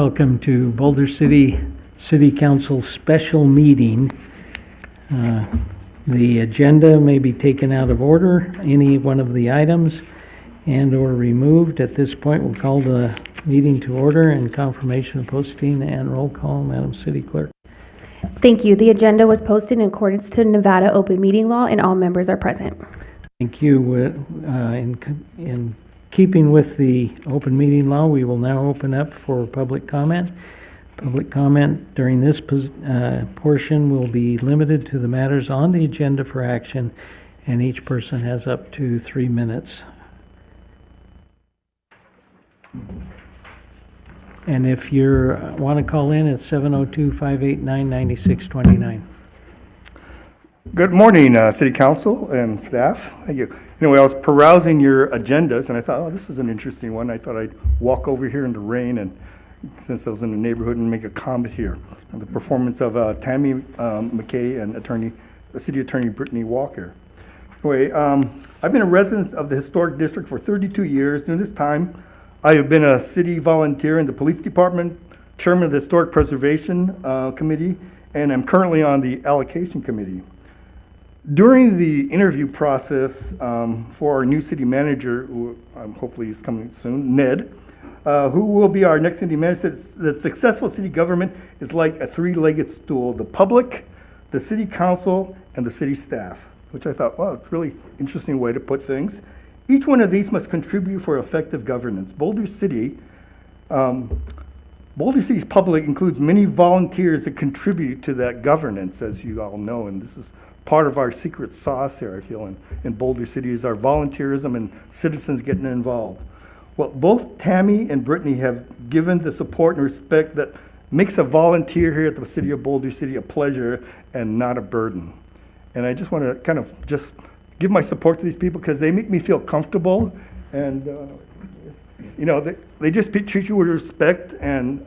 Welcome to Boulder City City Council special meeting. The agenda may be taken out of order, any one of the items, and/or removed. At this point, we'll call the meeting to order and confirmation of posting and roll call. Madam City Clerk. Thank you. The agenda was posted in accordance to Nevada open meeting law and all members are present. Thank you. In keeping with the open meeting law, we will now open up for public comment. Public comment during this portion will be limited to the matters on the agenda for action, and each person has up to 3 minutes. And if you want to call in, it's 702-589-9629. Good morning, City Council and staff. Thank you. Anyway, I was perusing your agendas, and I thought, oh, this is an interesting one. I thought I'd walk over here in the rain, and since I was in the neighborhood, and make a comment here on the performance of Tammy McKay and the City Attorney Brittany Walker. Anyway, I've been a resident of the Historic District for 32 years. During this time, I have been a city volunteer in the Police Department, chairman of the Historic Preservation Committee, and I'm currently on the Allocation Committee. During the interview process for our new city manager, who hopefully is coming soon, Ned, who will be our next city manager, said that successful city government is like a three-legged stool: the public, the city council, and the city staff, which I thought, wow, it's a really interesting way to put things. Each one of these must contribute for effective governance. Boulder City's public includes many volunteers that contribute to that governance, as you all know, and this is part of our secret sauce here, I feel, in Boulder City, is our volunteerism and citizens getting involved. Well, both Tammy and Brittany have given the support and respect that makes a volunteer here at the City of Boulder City a pleasure and not a burden. And I just want to kind of just give my support to these people because they make me feel comfortable, and they just treat you with respect, and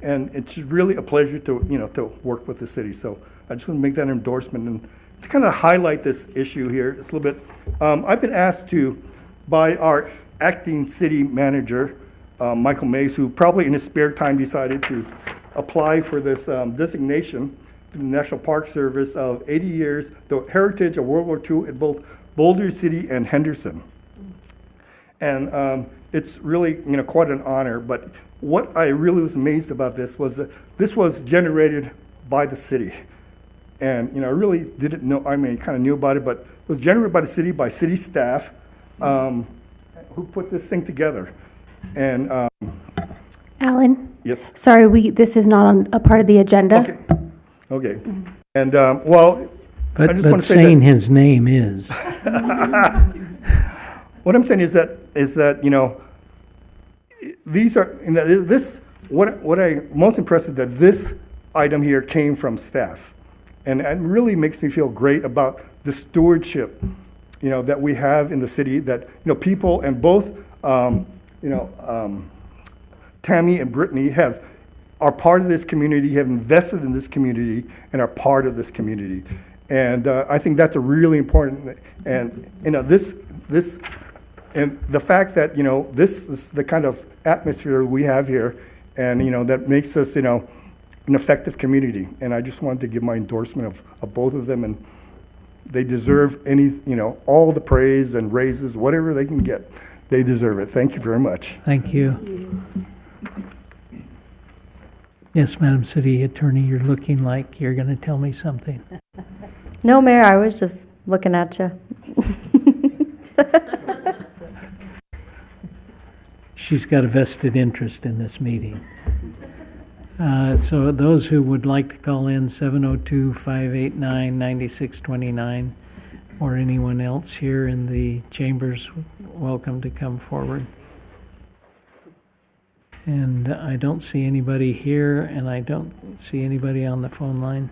it's really a pleasure to work with the city. So I just want to make that endorsement and to kind of highlight this issue here. It's a little bit. I've been asked by our acting city manager, Michael Mays, who probably in his spare time decided to apply for this designation to the National Park Service of 80 years, the heritage of World War II in both Boulder City and Henderson. And it's really quite an honor. But what I really was amazed about this was that this was generated by the city. And I really didn't know, I kind of knew about it, but it was generated by the city, by city staff, who put this thing together. And Alan? yes. Sorry, this is not on a part of the agenda. Okay. And well, I just want But to say saying his name is. what I'm saying is that these are this. What I'm most impressed is that this item here came from staff, and it really makes me feel great about the stewardship, that we have in the city. That people, and both Tammy and Brittany are part of this community, have invested in this community, and are part of this community. And I think that's a really important, and this and the fact that this is the kind of atmosphere we have here, and that makes us an effective community. And I just wanted to give my endorsement of both of them, and they deserve all the praise and raises, whatever they can get. They deserve it. Thank you very much. Thank you. Yes, Madam City Attorney, you're looking like you're going to tell me something. No, Mayor, I was just looking at you. She's got a vested interest in this meeting. So those who would like to call in, 702-589-9629, or anyone else here in the chambers, welcome to come forward. And I don't see anybody here, and I don't see anybody on the phone line.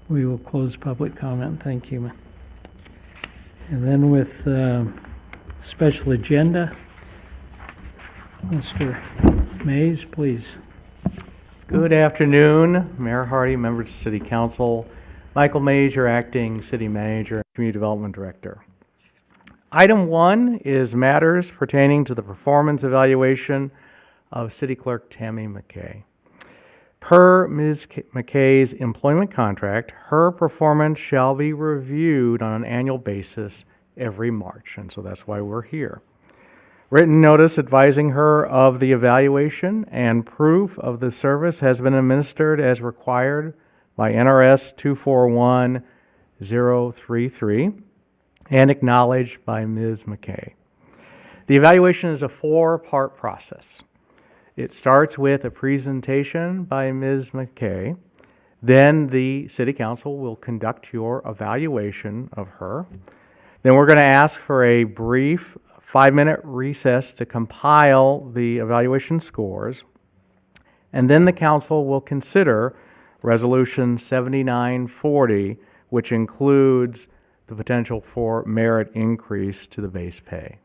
We will close public comment. Thank you. And then with special agenda, Mr. Mays, please. Good afternoon, Mayor Hardy, members of City Council, Michael Mays, your acting city manager and community development director. Item 1 is matters pertaining to the performance evaluation of City Clerk Tammy McKay. Per Ms. McKay's employment contract, her performance shall be reviewed on an annual basis every March, and so that's why we're here. Written notice advising her of the evaluation and proof of the service has been administered as required by NRS 241033 and acknowledged by Ms. McKay. The evaluation is a 4-part process. It starts with a presentation by Ms. McKay. Then the City Council will conduct your evaluation of her. Then we're going to ask for a brief 5-minute recess to compile the evaluation scores. And then the Council will consider Resolution 7940, which includes the potential for merit increase to the base pay.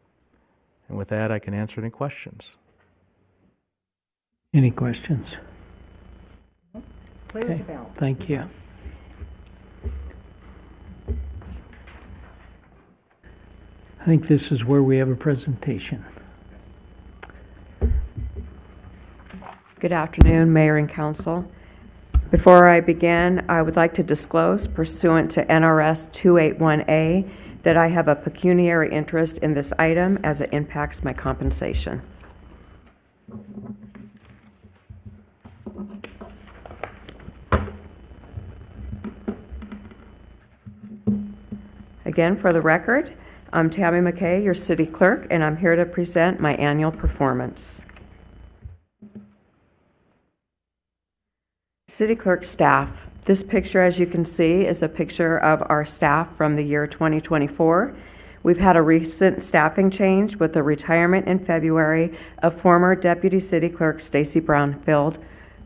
And with that, I can answer any questions. Any questions? Okay, thank you. I think this is where we have a presentation. Good afternoon, Mayor and Council. Before I begin, I would like to disclose pursuant to NRS 281A that I have a pecuniary interest in this item as it impacts my compensation. Again, for the record, I'm Tammy McKay, your city clerk, and I'm here to present my annual performance. City clerk staff. This picture, as you can see, is a picture of our staff from the year 2024. We've had a recent staffing change with the retirement in February of former Deputy City Clerk Stacy Brownfield,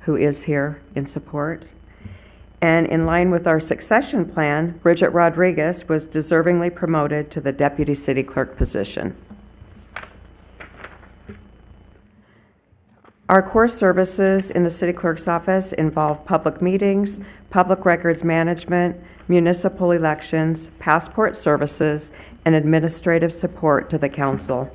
who is here in support. And in line with our succession plan, Bridget Rodriguez was deservingly promoted to the Deputy City Clerk position. Our core services in the City Clerk's office involve public meetings, public records management, municipal elections, passport services, and administrative support to the council.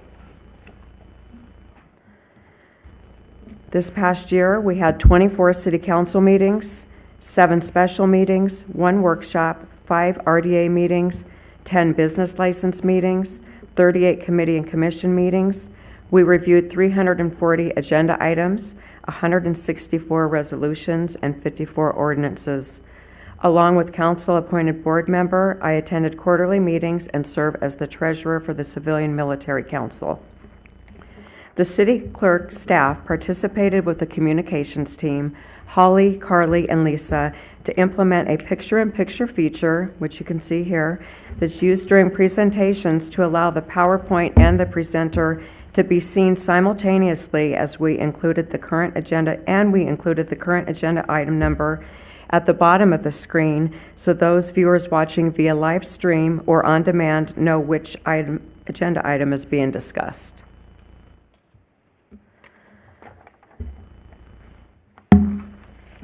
This past year, we had 24 City Council meetings, 7 special meetings, 1 workshop, 5 RDA meetings, 10 business license meetings, 38 committee and commission meetings. We reviewed 340 agenda items, 164 resolutions, and 54 ordinances. Along with council-appointed board member, I attended quarterly meetings and serve as the treasurer for the Civilian Military Council. The city clerk staff participated with the communications team, Holly, Carly, and Lisa, to implement a picture-in-picture feature, which you can see here, that's used during presentations to allow the PowerPoint and the presenter to be seen simultaneously as we included the current agenda, and we included the current agenda item number at the bottom of the screen, so those viewers watching via live stream or on demand know which agenda item is being discussed.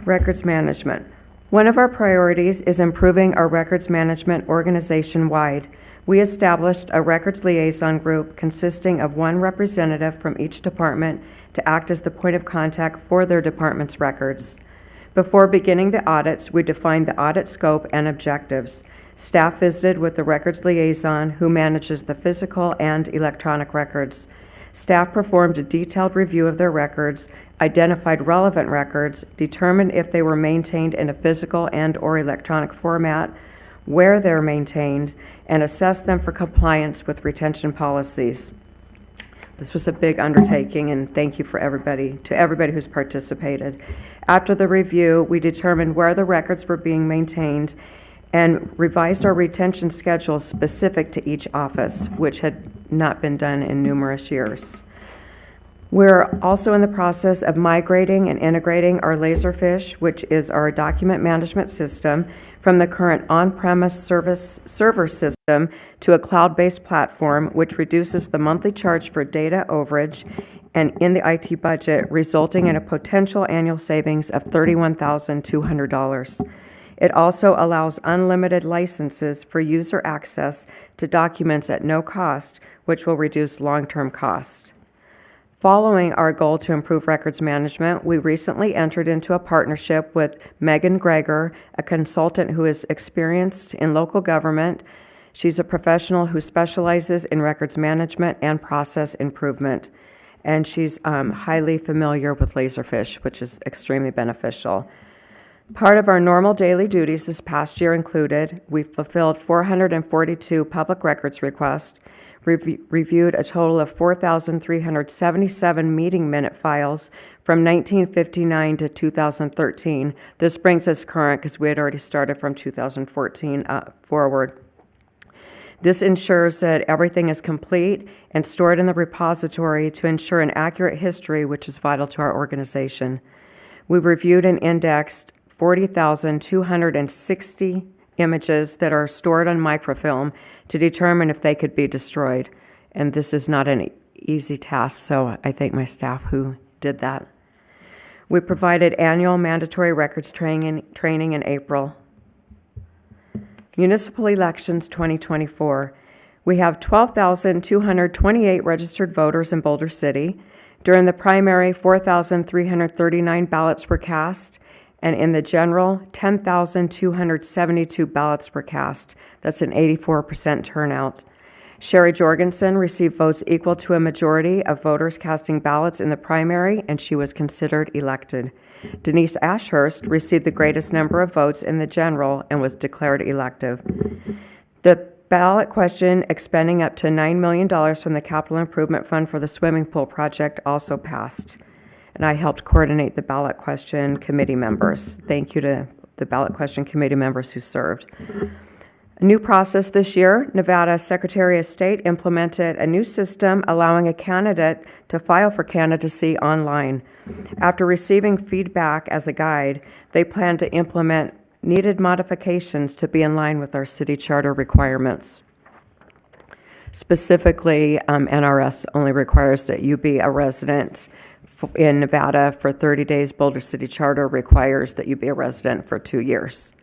Records management. One of our priorities is improving our records management organization-wide. We established a records liaison group consisting of 1 representative from each department to act as the point of contact for their department's records. Before beginning the audits, we defined the audit scope and objectives. Staff visited with the records liaison, who manages the physical and electronic records. Staff performed a detailed review of their records, identified relevant records, determined if they were maintained in a physical and/or electronic format, where they're maintained, and assess them for compliance with retention policies. This was a big undertaking, and thank you to everybody who's participated. After the review, we determined where the records were being maintained and revised our retention schedules specific to each office, which had not been done in numerous years. We're also in the process of migrating and integrating our Laserfish, which is our document management system, from the current on-premise server system to a cloud-based platform, which reduces the monthly charge for data overage and in the IT budget, resulting in a potential annual savings of $31,200. It also allows unlimited licenses for user access to documents at no cost, which will reduce long-term cost. Following our goal to improve records management, we recently entered into a partnership with Megan Greger, a consultant who is experienced in local government. She's a professional who specializes in records management and process improvement, and she's highly familiar with Laserfish, which is extremely beneficial. Part of our normal daily duties this past year included, we fulfilled 442 public records requests, reviewed a total of 4,377 meeting minute files from 1959 to 2013. This brings us current because we had already started from 2014 forward. This ensures that everything is complete and stored in the repository to ensure an accurate history, which is vital to our organization. We reviewed and indexed 40,260 images that are stored on microfilm to determine if they could be destroyed. And this is not an easy task, so I thank my staff who did that. We provided annual mandatory records training in April. Municipal elections 2024. We have 12,228 registered voters in Boulder City. During the primary, 4,339 ballots were cast, and in the general, 10,272 ballots were cast. That's an 84% turnout. Sherry Jorgensen received votes equal to a majority of voters casting ballots in the primary, and she was considered elected. Denise Ashurst received the greatest number of votes in the general and was declared elective. The ballot question expending up to $9 million from the Capital Improvement Fund for the swimming pool project also passed. And I helped coordinate the ballot question committee members. Thank you to the ballot question committee members who served. A new process this year, Nevada Secretary of State implemented a new system allowing a candidate to file for candidacy online. After receiving feedback as a guide, they plan to implement needed modifications to be in line with our city charter requirements. Specifically, NRS only requires that you be a resident in Nevada for 30 days. Boulder City Charter requires that you be a resident for 2 years.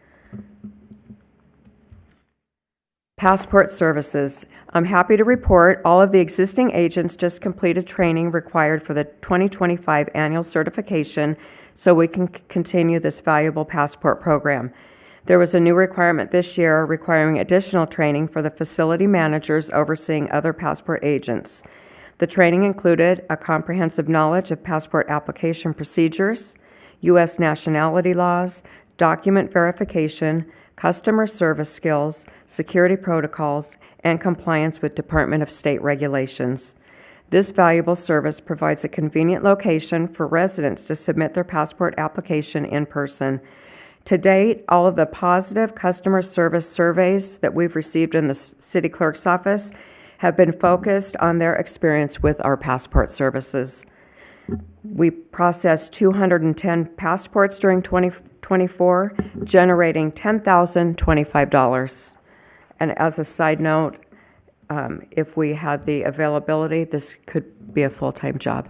Passport services. I'm happy to report all of the existing agents just completed training required for the 2025 annual certification so we can continue this valuable passport program. There was a new requirement this year requiring additional training for the facility managers overseeing other passport agents. The training included a comprehensive knowledge of passport application procedures, U.S. nationality laws, document verification, customer service skills, security protocols, and compliance with Department of State regulations. This valuable service provides a convenient location for residents to submit their passport application in person. To date, all of the positive customer service surveys that we've received in the city clerk's office have been focused on their experience with our passport services. We processed 210 passports during 2024, generating $10,025. And as a side note, if we had the availability, this could be a full-time job.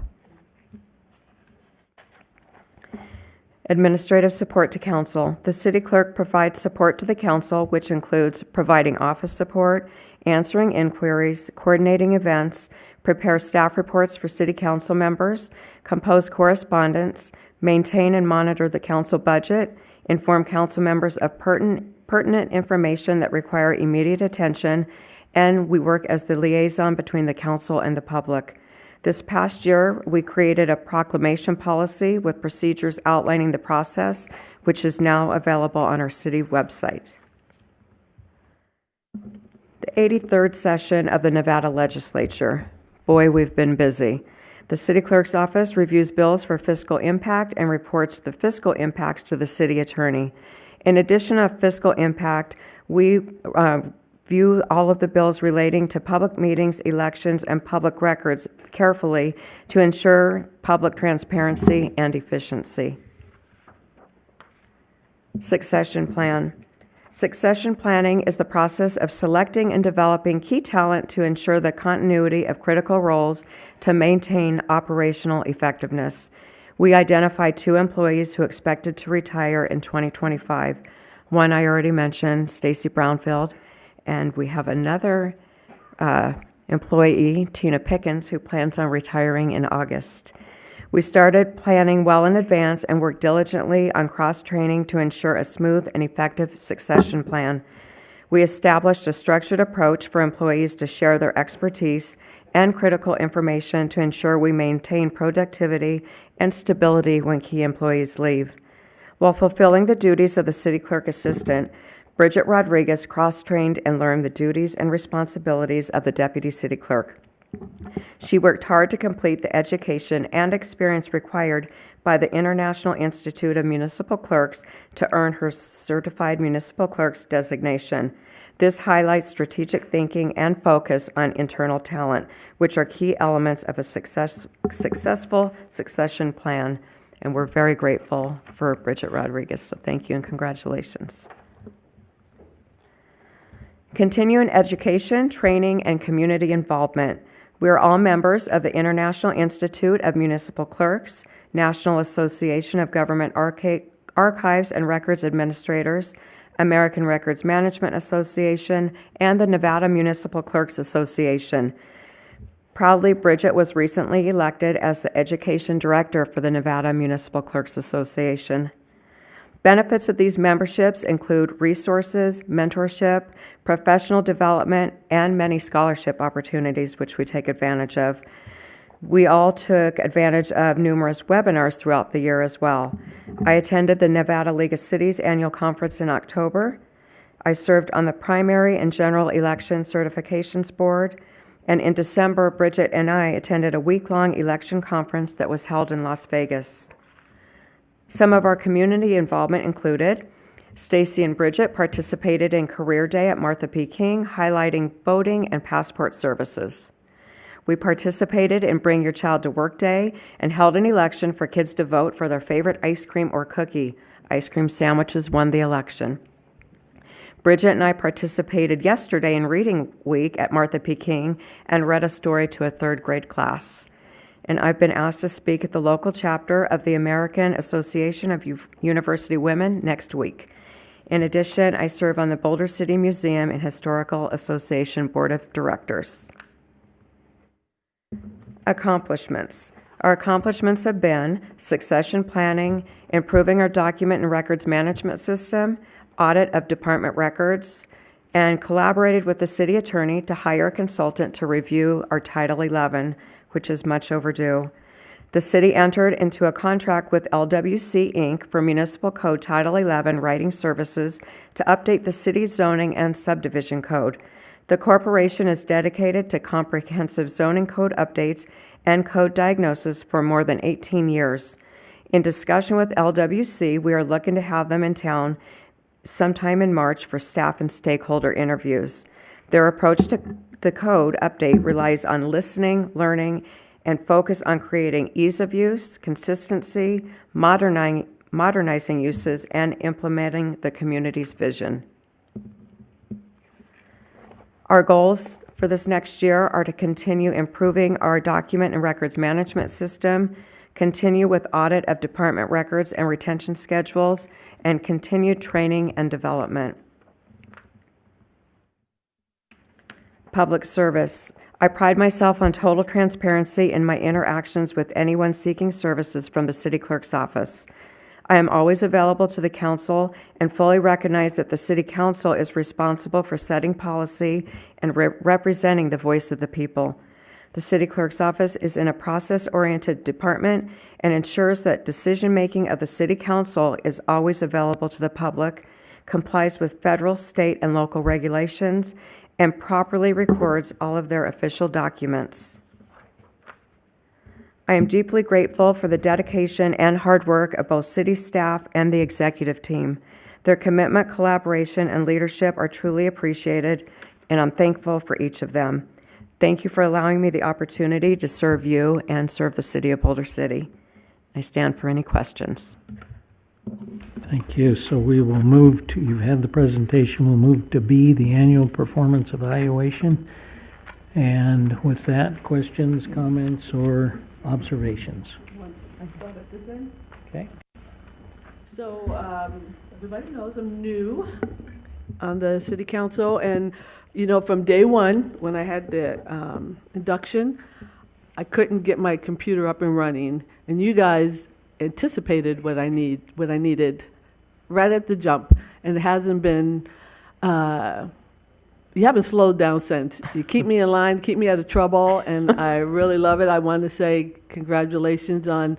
Administrative support to council. The city clerk provides support to the council, which includes providing office support, answering inquiries, coordinating events, prepare staff reports for city council members, compose correspondence, maintain and monitor the council budget, inform council members of pertinent information that require immediate attention, and we work as the liaison between the council and the public. This past year, we created a proclamation policy with procedures outlining the process, which is now available on our city website. The 83rd session of the Nevada Legislature. Boy, we've been busy. The city clerk's office reviews bills for fiscal impact and reports the fiscal impacts to the city attorney. In addition to fiscal impact, we view all of the bills relating to public meetings, elections, and public records carefully to ensure public transparency and efficiency. Succession plan. Succession planning is the process of selecting and developing key talent to ensure the continuity of critical roles to maintain operational effectiveness. We identified 2 employees who expected to retire in 2025. One I already mentioned, Stacy Brownfield, and we have another employee Tina Pickens, who plans on retiring in August. We started planning well in advance and worked diligently on cross-training to ensure a smooth and effective succession plan. We established a structured approach for employees to share their expertise and critical information to ensure we maintain productivity and stability when key employees leave. While fulfilling the duties of the city clerk assistant, Bridget Rodriguez cross-trained and learned the duties and responsibilities of the deputy city clerk. She worked hard to complete the education and experience required by the International Institute of Municipal Clerks to earn her Certified Municipal Clerk's designation. This highlights strategic thinking and focus on internal talent, which are key elements of a successful succession plan. And we're very grateful for Bridget Rodriguez, so thank you and congratulations. Continue in education, training, and community involvement. We are all members of the International Institute of Municipal Clerks, National Association of Government Archives and Records Administrators, American Records Management Association, and the Nevada Municipal Clerks Association. Proudly, Bridget was recently elected as the Education Director for the Nevada Municipal Clerks Association. Benefits of these memberships include resources, mentorship, professional development, and many scholarship opportunities, which we take advantage of. We all took advantage of numerous webinars throughout the year as well. I attended the Nevada League of Cities annual conference in October. I served on the Primary and General Election Certifications Board. And in December, Bridget and I attended a week-long election conference that was held in Las Vegas. Some of our community involvement included Stacy and Bridget participated in Career Day at Martha P. King, highlighting voting and passport services. We participated in Bring Your Child to Work Day and held an election for kids to vote for their favorite ice cream or cookie. Ice cream sandwiches won the election. Bridget and I participated yesterday in Reading Week at Martha P. King and read a story to a third grade class. And I've been asked to speak at the local chapter of the American Association of University Women next week. In addition, I serve on the Boulder City Museum and Historical Association Board of Directors. Accomplishments. Our accomplishments have been succession planning, improving our document and records management system, audit of department records, and collaborated with the city attorney to hire a consultant to review our Title 11, which is much overdue. The city entered into a contract with LWC Inc. for Municipal Code Title 11 writing services to update the city's zoning and subdivision code. The corporation is dedicated to comprehensive zoning code updates and code diagnosis for more than 18 years. In discussion with LWC, we are looking to have them in town sometime in March for staff and stakeholder interviews. Their approach to the code update relies on listening, learning, and focus on creating ease of use, consistency, modernizing uses, and implementing the community's vision. Our goals for this next year are to continue improving our document and records management system, continue with audit of department records and retention schedules, and continue training and development. Public service. I pride myself on total transparency in my interactions with anyone seeking services from the city clerk's office. I am always available to the council and fully recognize that the city council is responsible for setting policy and representing the voice of the people. The city clerk's office is in a process-oriented department and ensures that decision-making of the city council is always available to the public, complies with federal, state, and local regulations, and properly records all of their official documents. I am deeply grateful for the dedication and hard work of both city staff and the executive team. Their commitment, collaboration, and leadership are truly appreciated, and I'm thankful for each of them. Thank you for allowing me the opportunity to serve you and serve the city of Boulder City. I stand for any questions. Thank you. So we will move to, you've had the presentation, we'll move to B, the annual performance evaluation. And with that, questions, comments, or observations? Once I thought at this end. Okay. So, everybody knows I'm new on the city council. And, you know, from day one, when I had the induction, I couldn't get my computer up and running. And you guys anticipated what I needed right at the jump. And it hasn't been, you haven't slowed down since. You keep me in line, keep me out of trouble, and I really love it. I want to say congratulations on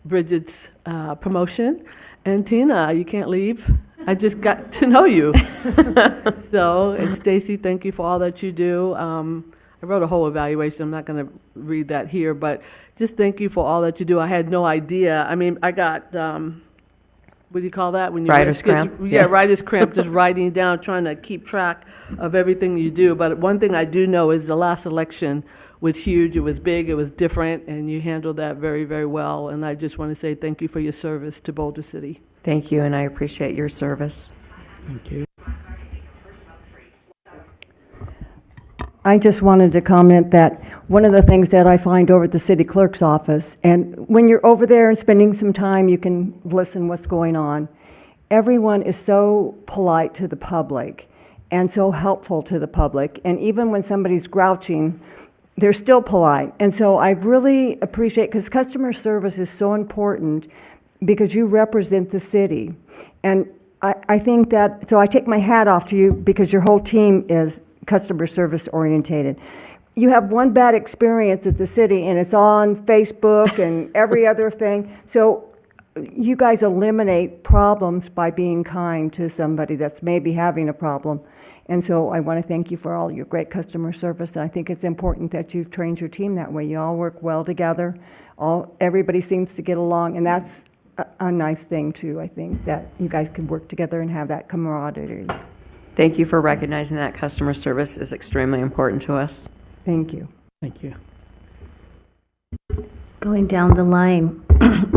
Bridget's promotion. And Tina, you can't leave. I just got to know you. So, and Stacy, thank you for all that you do. I wrote a whole evaluation. I'm not going to read that here, but just thank you for all that you do. I had no idea. I mean, I got, what do you call that? When you Writer's cramp. Yeah, writer's cramp, just writing down, trying to keep track of everything you do. But one thing I do know is the last election was huge. It was big. It was different, and you handled that very, very well. And I just want to say thank you for your service to Boulder City. Thank you, and I appreciate your service. Thank you. I just wanted to comment that one of the things that I find over at the city clerk's office, and when you're over there and spending some time, you can listen what's going on. Everyone is so polite to the public and so helpful to the public. And even when somebody's grouching, they're still polite. And so I really appreciate, because customer service is so important because you represent the city. And I think that, so I take my hat off to you because your whole team is customer service orientated. You have one bad experience at the city and it's on Facebook and every other thing. So you guys eliminate problems by being kind to somebody that's maybe having a problem. And so I want to thank you for all your great customer service. And I think it's important that you've trained your team that way. You all work well together. Everybody seems to get along, and that's a nice thing too, I think, that you guys can work together and have that camaraderie. Thank you for recognizing that customer service is extremely important to us. Thank you. Thank you. Going down the line,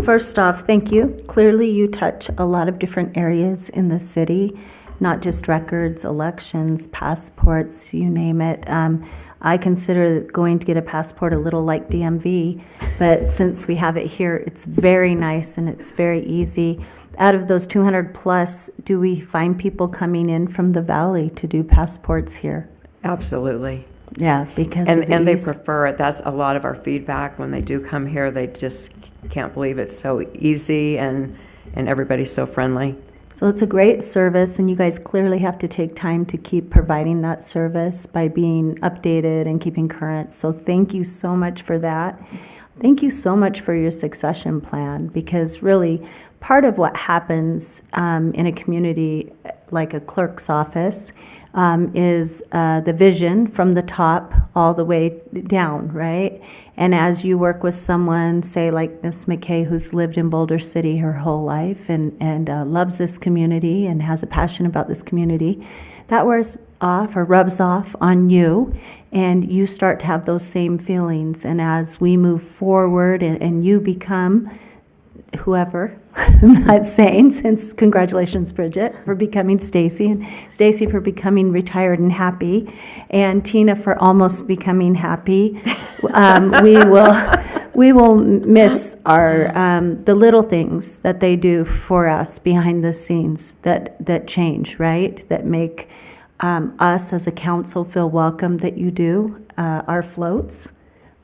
first off, thank you. Clearly, you touch a lot of different areas in the city, not just records, elections, passports, you name it. I consider going to get a passport a little like DMV, but since we have it here, it's very nice and it's very easy. Out of those 200 plus, do we find people coming in from the valley to do passports here? Absolutely. Yeah, because of the And they ease. prefer it. That's a lot of our feedback. When they do come here, they just can't believe it's so easy and everybody's so friendly. So it's a great service, and you guys clearly have to take time to keep providing that service by being updated and keeping current. So thank you so much for that. Thank you so much for your succession plan, because really part of what happens in a community like a clerk's office is the vision from the top all the way down, right? And as you work with someone, say like Ms. McKay, who's lived in Boulder City her whole life and loves this community and has a passion about this community, that wears off or rubs off on you, and you start to have those same feelings. And as we move forward and you become whoever, I'm not saying, since congratulations, Bridget, for becoming Stacy, and Stacy for becoming retired and happy, and Tina for almost becoming happy. We will miss our the little things that they do for us behind the scenes that change, right? That make us as a council feel welcome. That you do our floats,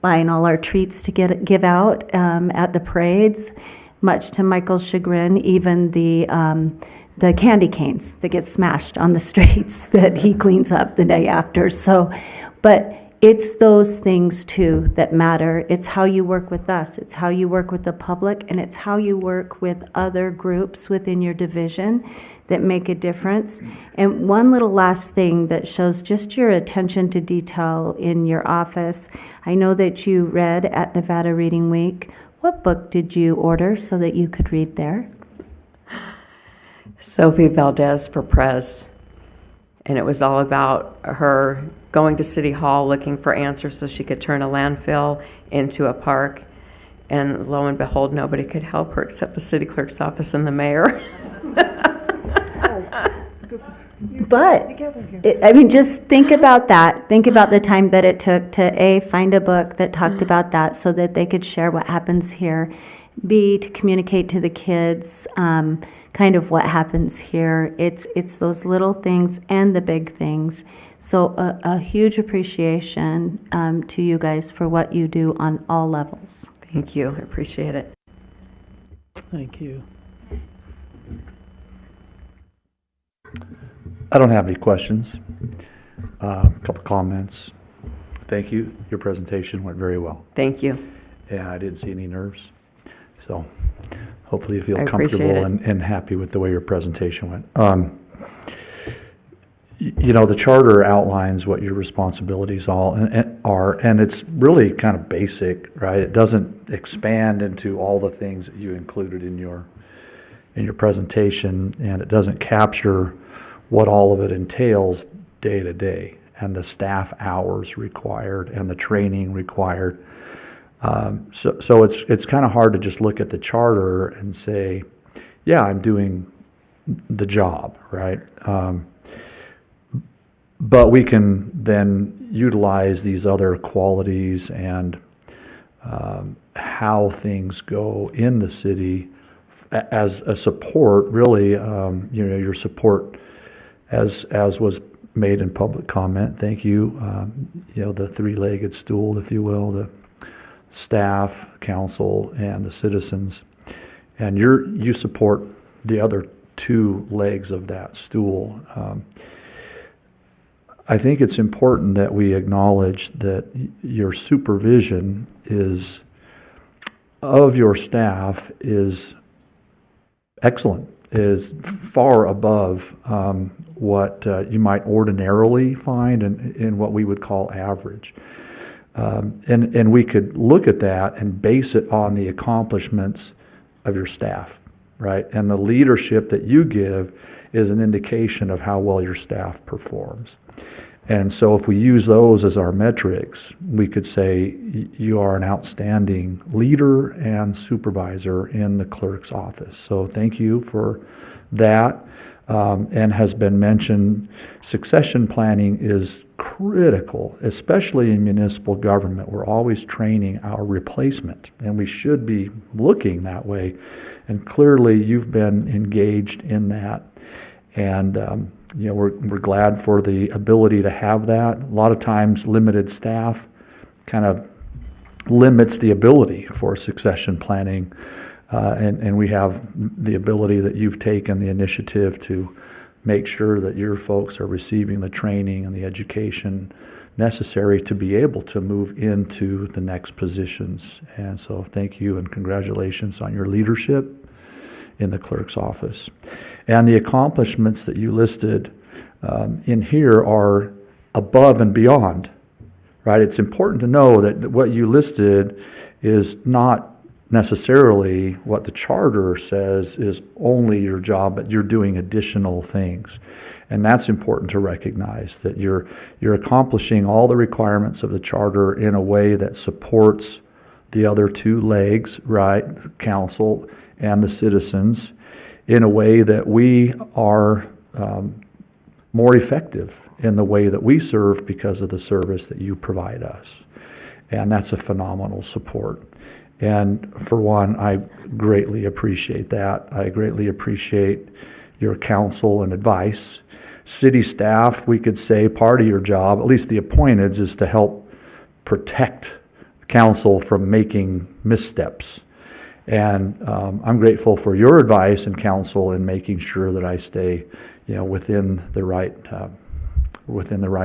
buying all our treats to give out at the parades. Much to Michael's chagrin, even the candy canes that get smashed on the streets that he cleans up the day after. So, but it's those things too that matter. It's how you work with us. It's how you work with the public, and it's how you work with other groups within your division that make a difference. And one little last thing that shows just your attention to detail in your office. I know that you read at Nevada Reading Week. What book did you order so that you could read there? Sophie Valdez for Prez. And it was all about her going to City Hall looking for answers so she could turn a landfill into a park. And lo and behold, nobody could help her except the city clerk's office and the mayor. But, I mean, just think about that. Think about the time that it took to find a book that talked about that so that they could share what happens here. B, to communicate to the kids kind of what happens here. It's those little things and the big things. So a huge appreciation to you guys for what you do on all levels. Thank you. I appreciate it. Thank you. I don't have any questions. A couple comments. Thank you. Your presentation went very well. Thank you. And I didn't see any nerves. So hopefully you feel I appreciate comfortable it. and happy with the way your presentation went. You know, the charter outlines what your responsibilities are, and it's really kind of basic, right? It doesn't expand into all the things that you included in your presentation, and it doesn't capture what all of it entails day to day, and the staff hours required and the training required. So it's kind of hard to just look at the charter and say, yeah, I'm doing the job, right? But we can then utilize these other qualities and how things go in the city as a support, really, your support as was made in public comment. Thank you. The three-legged stool, if you will, the staff, council, and the citizens. And you support the other two legs of that stool. I think it's important that we acknowledge that your supervision of your staff is excellent, is far above what you might ordinarily find in what we would call average. And we could look at that and base it on the accomplishments of your staff, right? And the leadership that you give is an indication of how well your staff performs. And so if we use those as our metrics, we could say you are an outstanding leader and supervisor in the clerk's office. So thank you for that. And has been mentioned, succession planning is critical, especially in municipal government. We're always training our replacement, and we should be looking that way. And clearly you've been engaged in that. And we're glad for the ability to have that. A lot of times limited staff kind of limits the ability for succession planning. And we have the ability that you've taken the initiative to make sure that your folks are receiving the training and the education necessary to be able to move into the next positions. And so thank you and congratulations on your leadership in the clerk's office. And the accomplishments that you listed in here are above and beyond, right? It's important to know that what you listed is not necessarily what the charter says is only your job, but you're doing additional things. And that's important to recognize, that you're accomplishing all the requirements of the charter in a way that supports the other two legs, right? Council and the citizens, in a way that we are more effective in the way that we serve because of the service that you provide us. And that's a phenomenal support. And for one, I greatly appreciate that. I greatly appreciate your counsel and advice. City staff, we could say part of your job, at least the appointeds, is to help protect council from making missteps. And I'm grateful for your advice and counsel in making sure that I stay, within the right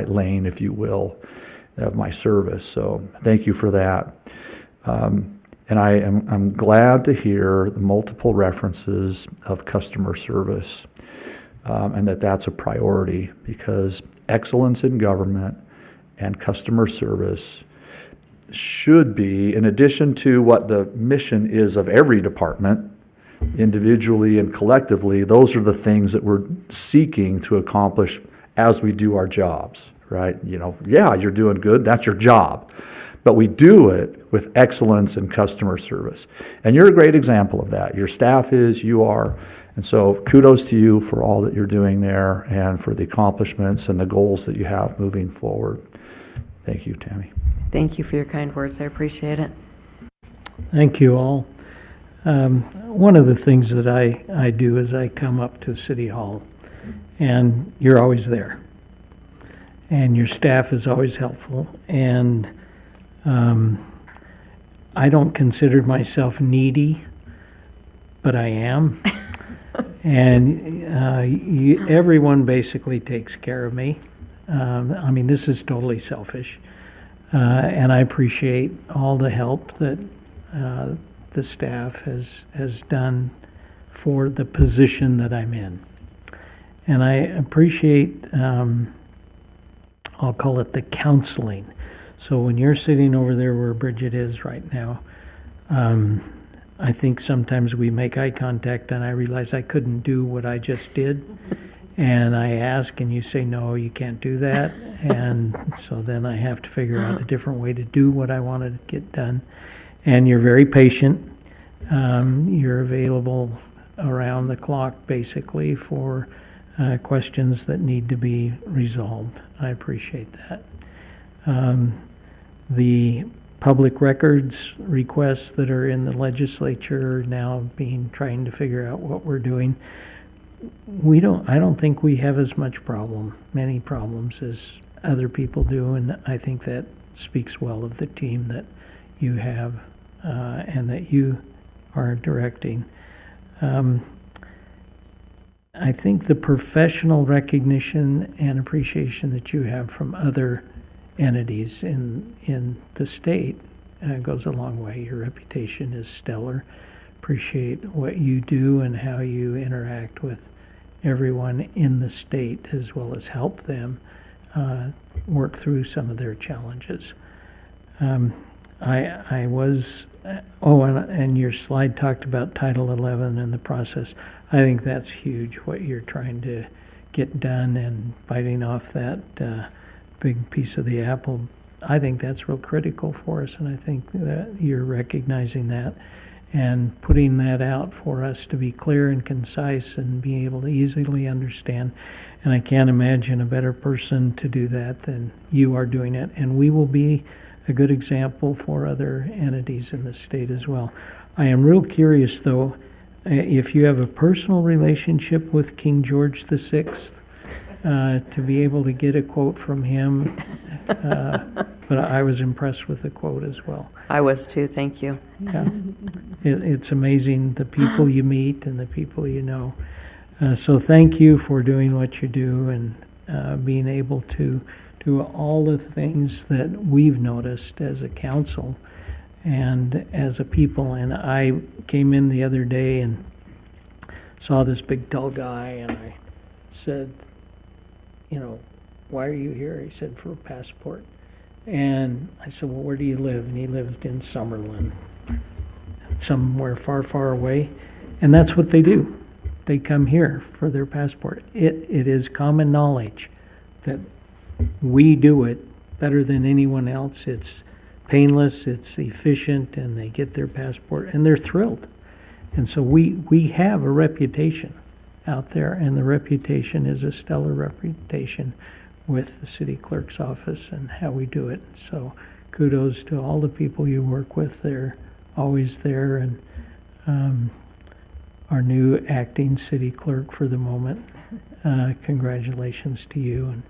lane, if you will, of my service. So thank you for that. And I'm glad to hear the multiple references of customer service, and that's a priority, because excellence in government and customer service should be, in addition to what the mission is of every department, individually and collectively, those are the things that we're seeking to accomplish as we do our jobs, right? You're doing good, that's your job. But we do it with excellence in customer service. And you're a great example of that. Your staff is, you are. And so kudos to you for all that you're doing there and for the accomplishments and the goals that you have moving forward. Thank you, Tammy. Thank you for your kind words. I appreciate it. Thank you all. One of the things that I do is I come up to City Hall, and you're always there. And your staff is always helpful. And I don't consider myself needy, but I am. And everyone basically takes care of me. I mean, this is totally selfish. And I appreciate all the help that the staff has done for the position that I'm in. And I appreciate, I'll call it the counseling. So when you're sitting over there where Bridget is right now, I think sometimes we make eye contact and I realize I couldn't do what I just did. And I ask and you say, no, you can't do that. And so then I have to figure out a different way to do what I wanted to get done. And you're very patient. You're available around the clock, basically, for questions that need to be resolved. I appreciate that. The public records requests that are in the legislature are now trying to figure out what we're doing. I don't think we have as many problems as other people do, and I think that speaks well of the team that you have and that you are directing. I think the professional recognition and appreciation that you have from other entities in the state goes a long way. Your reputation is stellar. Appreciate what you do and how you interact with everyone in the state, as well as help them work through some of their challenges. I was, and your slide talked about Title 11 and the process. I think that's huge, what you're trying to get done and biting off that big piece of the apple. I think that's real critical for us, and I think that you're recognizing that and putting that out for us to be clear and concise and be able to easily understand. And I can't imagine a better person to do that than you are doing it. And we will be a good example for other entities in the state as well. I am real curious, though, if you have a personal relationship with King George VI, to be able to get a quote from him. But I was impressed with the quote as well. I was too, thank you. Yeah. It's amazing the people you meet and the people you know. So thank you for doing what you do and being able to do all the things that we've noticed as a council and as a people. And I came in the other day and saw this big tall guy, and I said, why are you here? He said, for a passport. And I said, well, where do you live? And he lived in Summerlin, somewhere far, far away. And that's what they do. They come here for their passport. It is common knowledge that we do it better than anyone else. It's painless, it's efficient, and they get their passport, and they're thrilled. And so we have a reputation out there, and the reputation is a stellar reputation with the city clerk's office and how we do it. So kudos to all the people you work with. They're always there. And our new acting city clerk for the moment, congratulations to you. And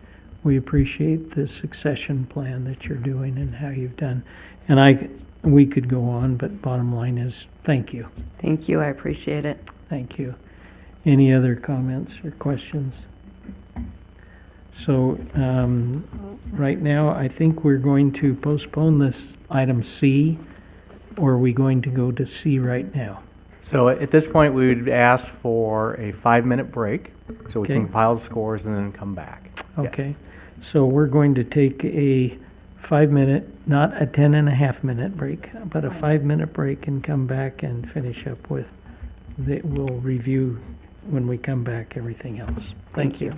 we appreciate the succession plan that you're doing and how you've done. And we could go on, but bottom line is thank you. Thank you, I appreciate it. Thank you. Any other comments or questions? So right now, I think we're going to postpone this item C, or are we going to go to C right now? So at this point, we would ask for a 5-minute break, so we can Okay. compile the scores and then come back. Yes. Okay, so we're going to take a 5-minute, not a 10.5-minute break, but a 5-minute break and come back and finish up with, we'll review when we come back everything else. Thank you.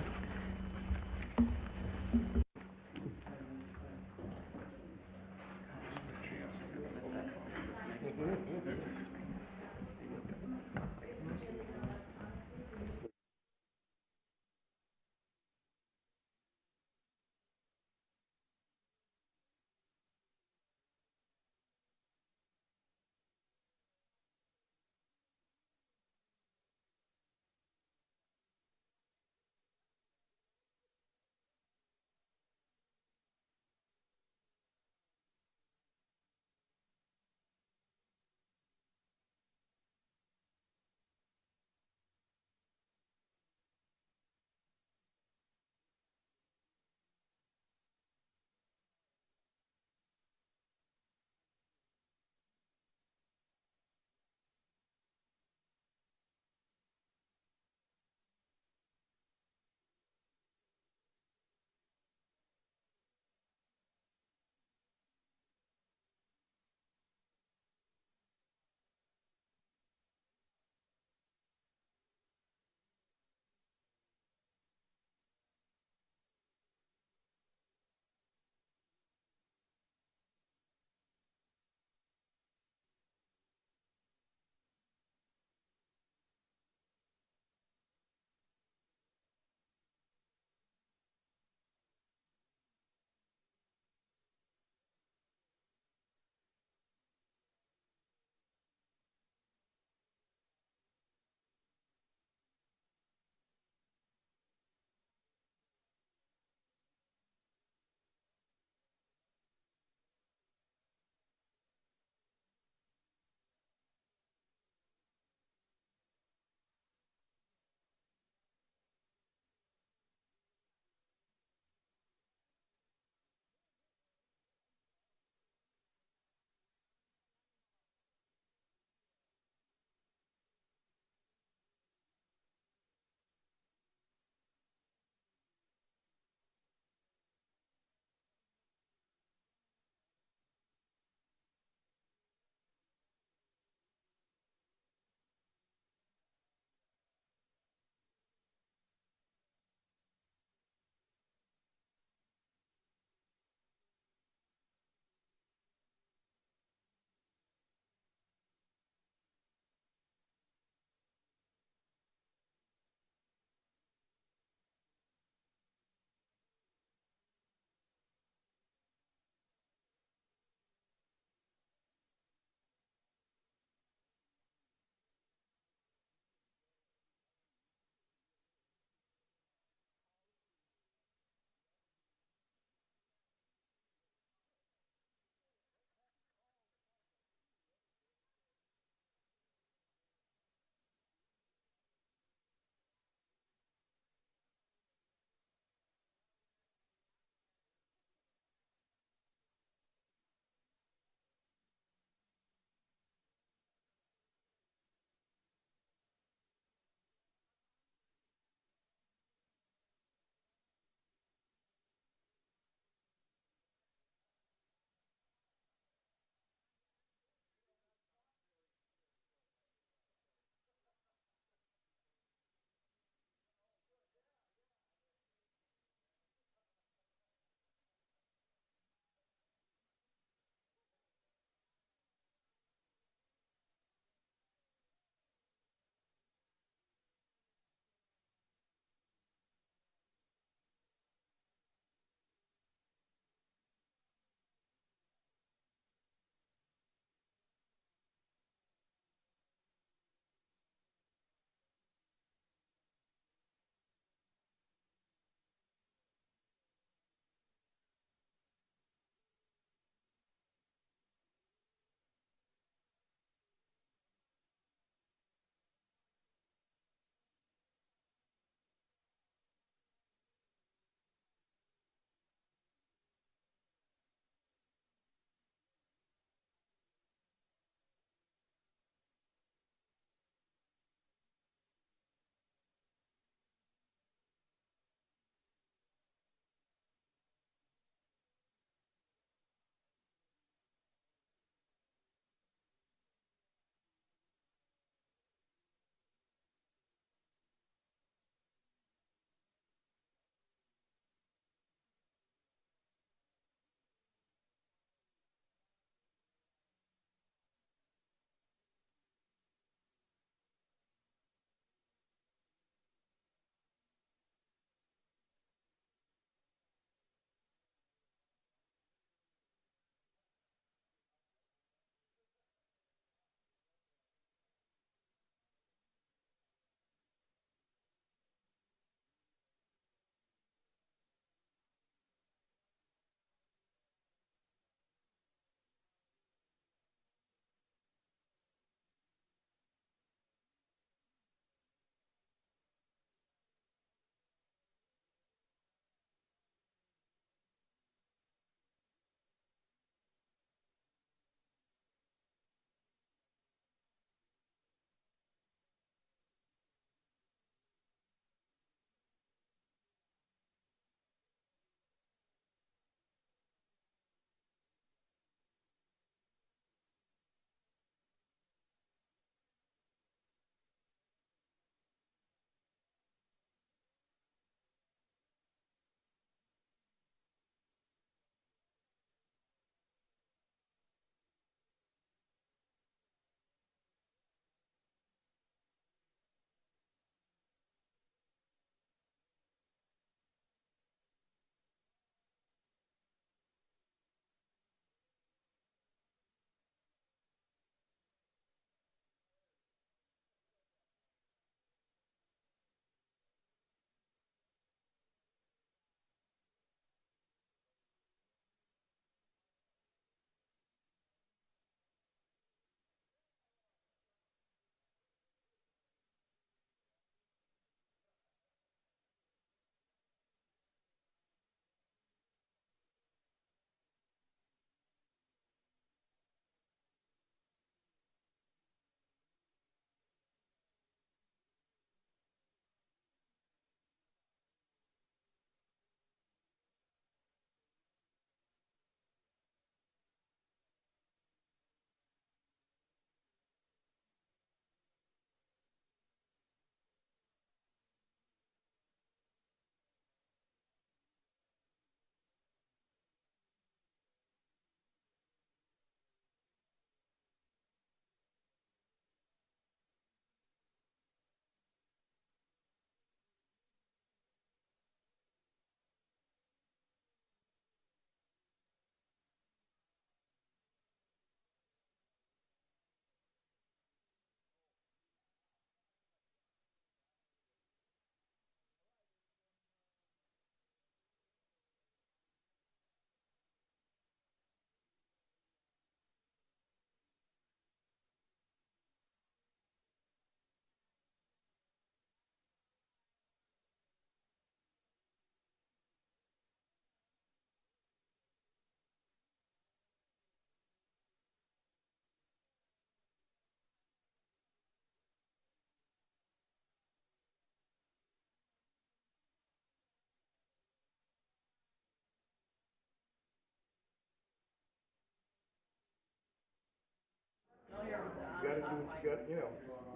it's got, you know,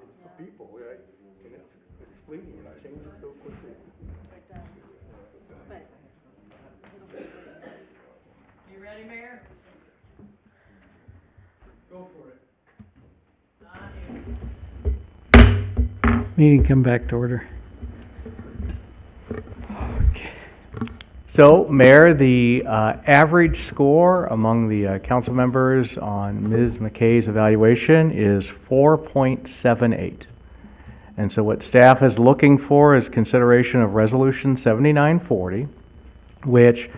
it's the people, right? And it's fleeting, and it changes so quickly. You ready, Mayor? Go for it. Meeting come back to order. So, Mayor, the average score among the council members on Ms. McKay's evaluation is 4.78. And so what staff is looking for is consideration of Resolution 7940, which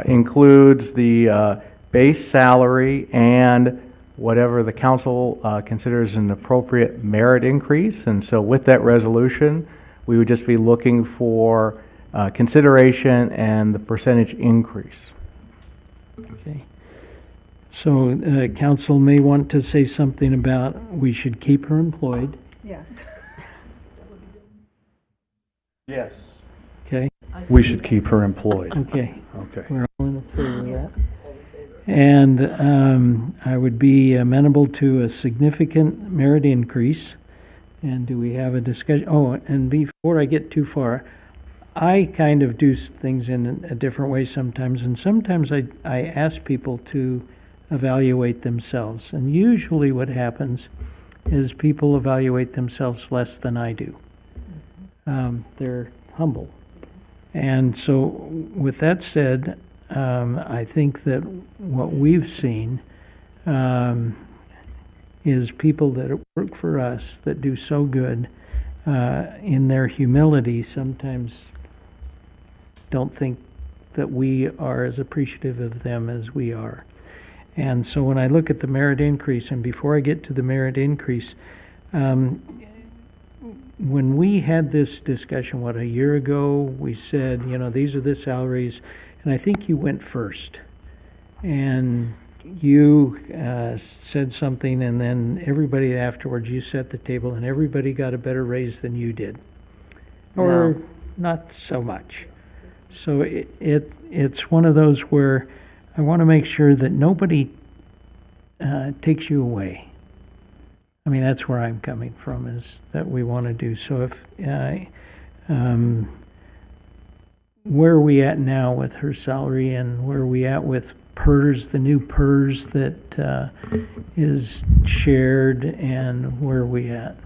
includes the base salary and whatever the council considers an appropriate merit increase. And so with that resolution, we would just be looking for consideration and the percentage increase. Okay. So council may want to say something about we should keep her employed. Yes. Yes. Okay, We should keep her employed. okay. Okay. We're all in favor of that. And I would be amenable to a significant merit increase. And do we have a discussion? Oh, and before I get too far, I kind of do things in a different way sometimes, and sometimes I ask people to evaluate themselves. And usually what happens is people evaluate themselves less than I do. They're humble. And so with that said, I think that what we've seen is people that work for us that do so good in their humility sometimes don't think that we are as appreciative of them as we are. And so when I look at the merit increase, and before I get to the merit increase, when we had this discussion, a year ago, we said, these are the salaries, and I think you went first. And you said something, and then everybody afterwards, you set the table, and everybody got a better raise than you did. Or not so much. So it's one of those where I want to make sure that nobody takes you away. I mean, that's where I'm coming from, is that we want to do. So if, where are we at now with her salary, and where are we at with PERS, the new PERS that is shared, and where are we at?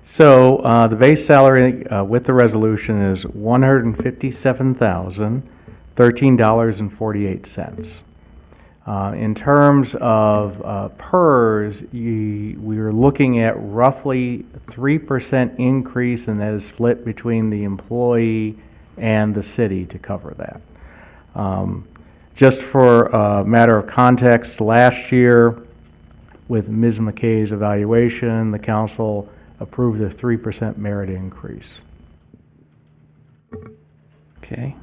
So the base salary with the resolution is $157,013.48. In terms of PERS, we are looking at roughly 3% increase, and that is split between the employee and the city to cover that. Just for a matter of context, last year with Ms. McKay's evaluation, the council approved a 3% merit increase. Okay.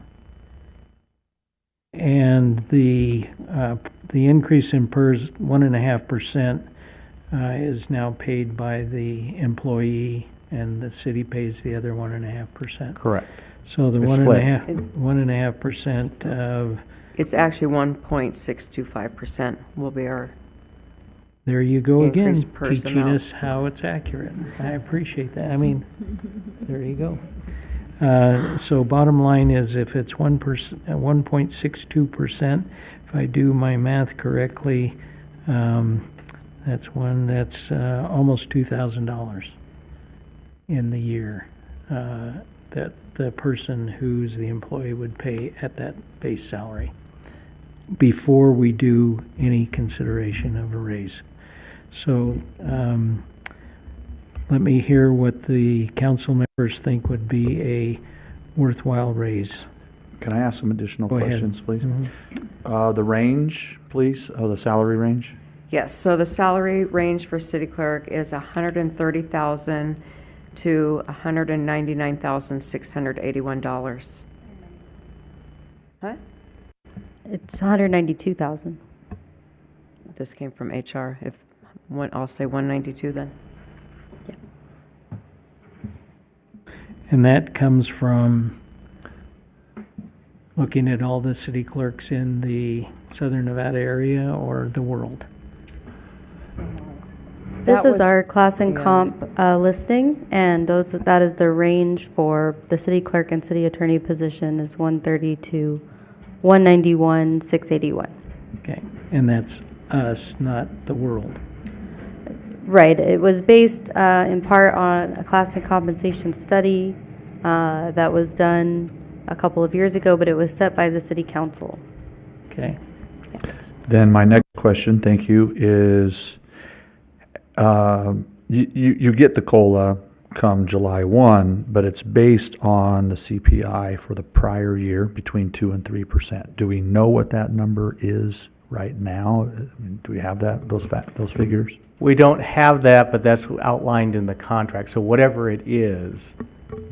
And the increase in PERS, 1.5%, is now paid by the employee, and the city pays the other 1.5%. Correct. So the It's 1.5% of, It's actually 1.625% will be our, there you go again, Increased PERS teaching amount. us how it's accurate. I appreciate that. I mean, there you go. So bottom line is, if it's 1.62%, if I do my math correctly, that's almost $2,000 in the year that the person who's the employee would pay at that base salary before we do any consideration of a raise. So let me hear what the council members think would be a worthwhile raise. Can I ask some additional Go ahead. questions, please? Mhm. The range, please, the salary range? yes, so the salary range for city clerk is $130,000 to $199,681. What? It's 192,000. This came from HR. I'll say 192 then. And that comes from looking at all the city clerks in the Southern Nevada area or the world? This That is was- our class and yeah. comp listing, and that is the range for the city clerk and city attorney position is 130 to 191, 681. Okay, and that's us, not the world. Right, it was based in part on a class and compensation study that was done a couple of years ago, but it was set by the city council. Okay, Then my next question, thank you, is you get the COLA come July 1, but it's based on the CPI for the prior year between 2 and 3%. Do we know what that number is right now? I mean, do we have that, those figures? We don't have that, but that's outlined in the contract. So whatever it is,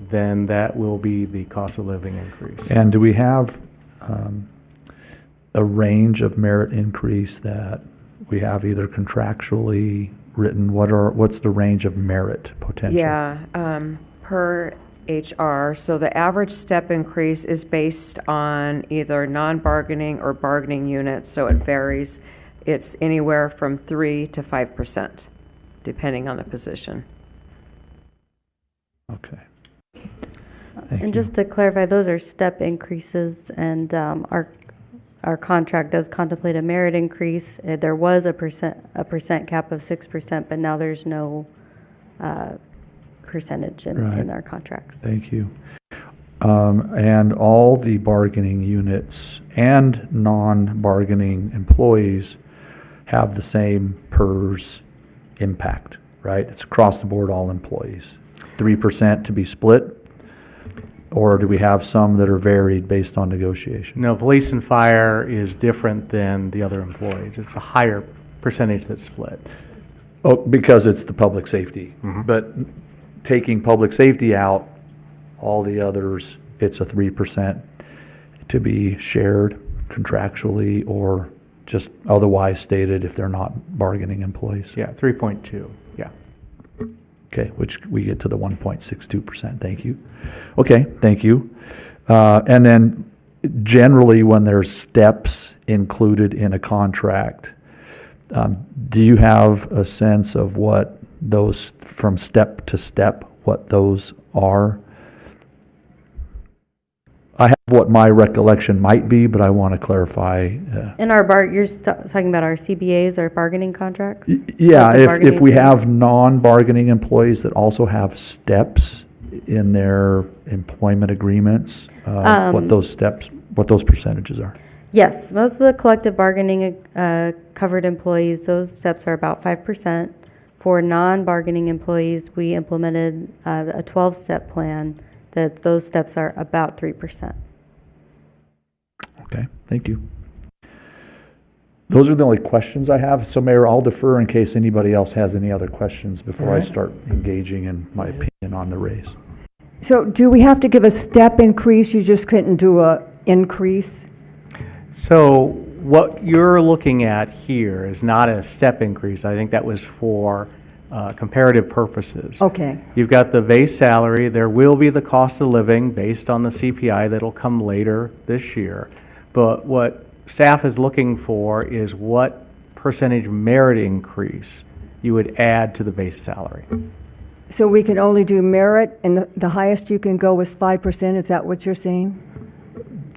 then that will be the cost of living increase. And do we have a range of merit increase that we have either contractually written? What's the range of merit potential? Yeah, per HR, so the average step increase is based on either non-bargaining or bargaining units, so it varies. It's anywhere from 3 to 5%, depending on the position. Okay. And just to clarify, those are step increases, and our contract does contemplate a merit increase. There was a percent cap of 6%, but now there's no percentage in Right. our contracts. Thank you. And all the bargaining units and non-bargaining employees have the same PERS impact, right? It's across the board, all employees. 3% to be split? Or do we have some that are varied based on negotiation? No, police and fire is different than the other employees. It's a higher percentage that's split. Oh, because it's the public safety. But taking public safety out, all the others, it's a 3% to be shared contractually or just otherwise stated if they're not bargaining employees. Yeah, 3.2, yeah. Okay, which we get to the 1.62%. Thank you. Okay, thank you. And then generally, when there's steps included in a contract, do you have a sense of what those, from step to step, what those are? I have what my recollection might be, but I want to clarify. In our you're talking about our CBAs, our bargaining contracts? Yeah, Collective if bargaining we agreement? have non-bargaining employees that also have steps in their employment agreements, what those steps, what those percentages are. Yes, most of the collective bargaining covered employees, those steps are about 5%. For non-bargaining employees, we implemented a 12-step plan that those steps are about 3%. Okay, thank you. Those are the only questions I have. So Mayor, I'll defer in case anybody else has any other questions before I Alright. start engaging in my opinion on the raise. So do we have to give a step increase? You just couldn't do a increase? So what you're looking at here is not a step increase. I think that was for comparative purposes. Okay, You've got the base salary. There will be the cost of living based on the CPI that'll come later this year. But what staff is looking for is what percentage merit increase you would add to the base salary. so we can only do merit, and the highest you can go is 5%, is that what you're saying?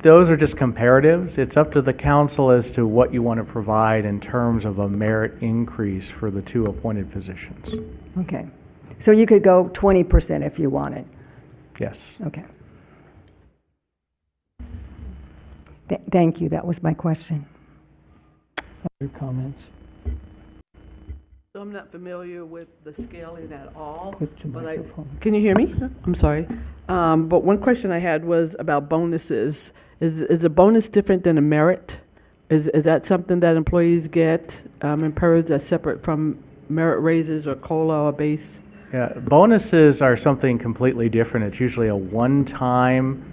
Those are just comparatives. It's up to the council as to what you want to provide in terms of a merit increase for the two appointed positions. Okay, so you could go 20% if you wanted, Yes. okay. Thank you, that was my question. other comments? So I'm not familiar with the scaling at all. Put your But microphone. Can you hear me? I'm sorry. But one question I had was about bonuses. Is a bonus different than a merit? Is that something that employees get in PERS that's separate from merit raises or COLA or base? Yeah, bonuses are something completely different. It's usually a one-time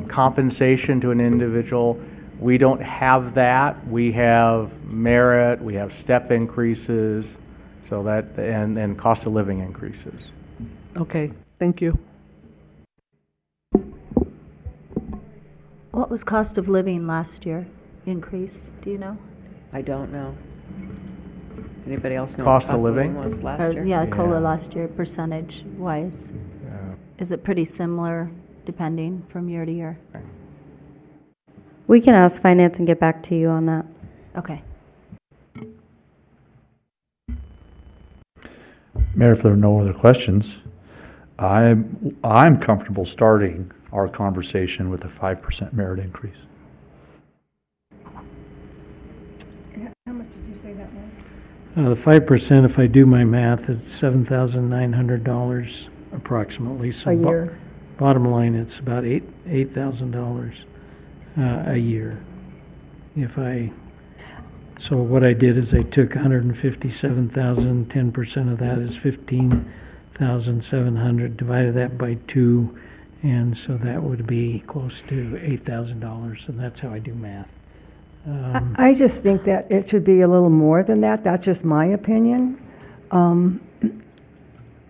compensation to an individual. We don't have that. We have merit, we have step increases, so that, and cost of living increases. Okay, thank you. What was cost of living last year increase? Do you know? I don't know. Anybody else know what Cost the of living? was last Or, year? yeah, COLA Yeah. last year, percentage-wise. Is it pretty similar depending from year to year? We can ask finance and get back to you on that. Okay. Mayor, if there are no other questions, I'm comfortable starting our conversation with a 5% merit increase. How much did you say that was? The 5%, if I do my math, is $7,900 approximately. So A year? Bottom line, it's about $8,000 a year. So what I did is I took 157,000, 10% of that is 15,700, divided that by 2, and so that would be close to $8,000, and that's how I do math. I just think that it should be a little more than that. That's just my opinion.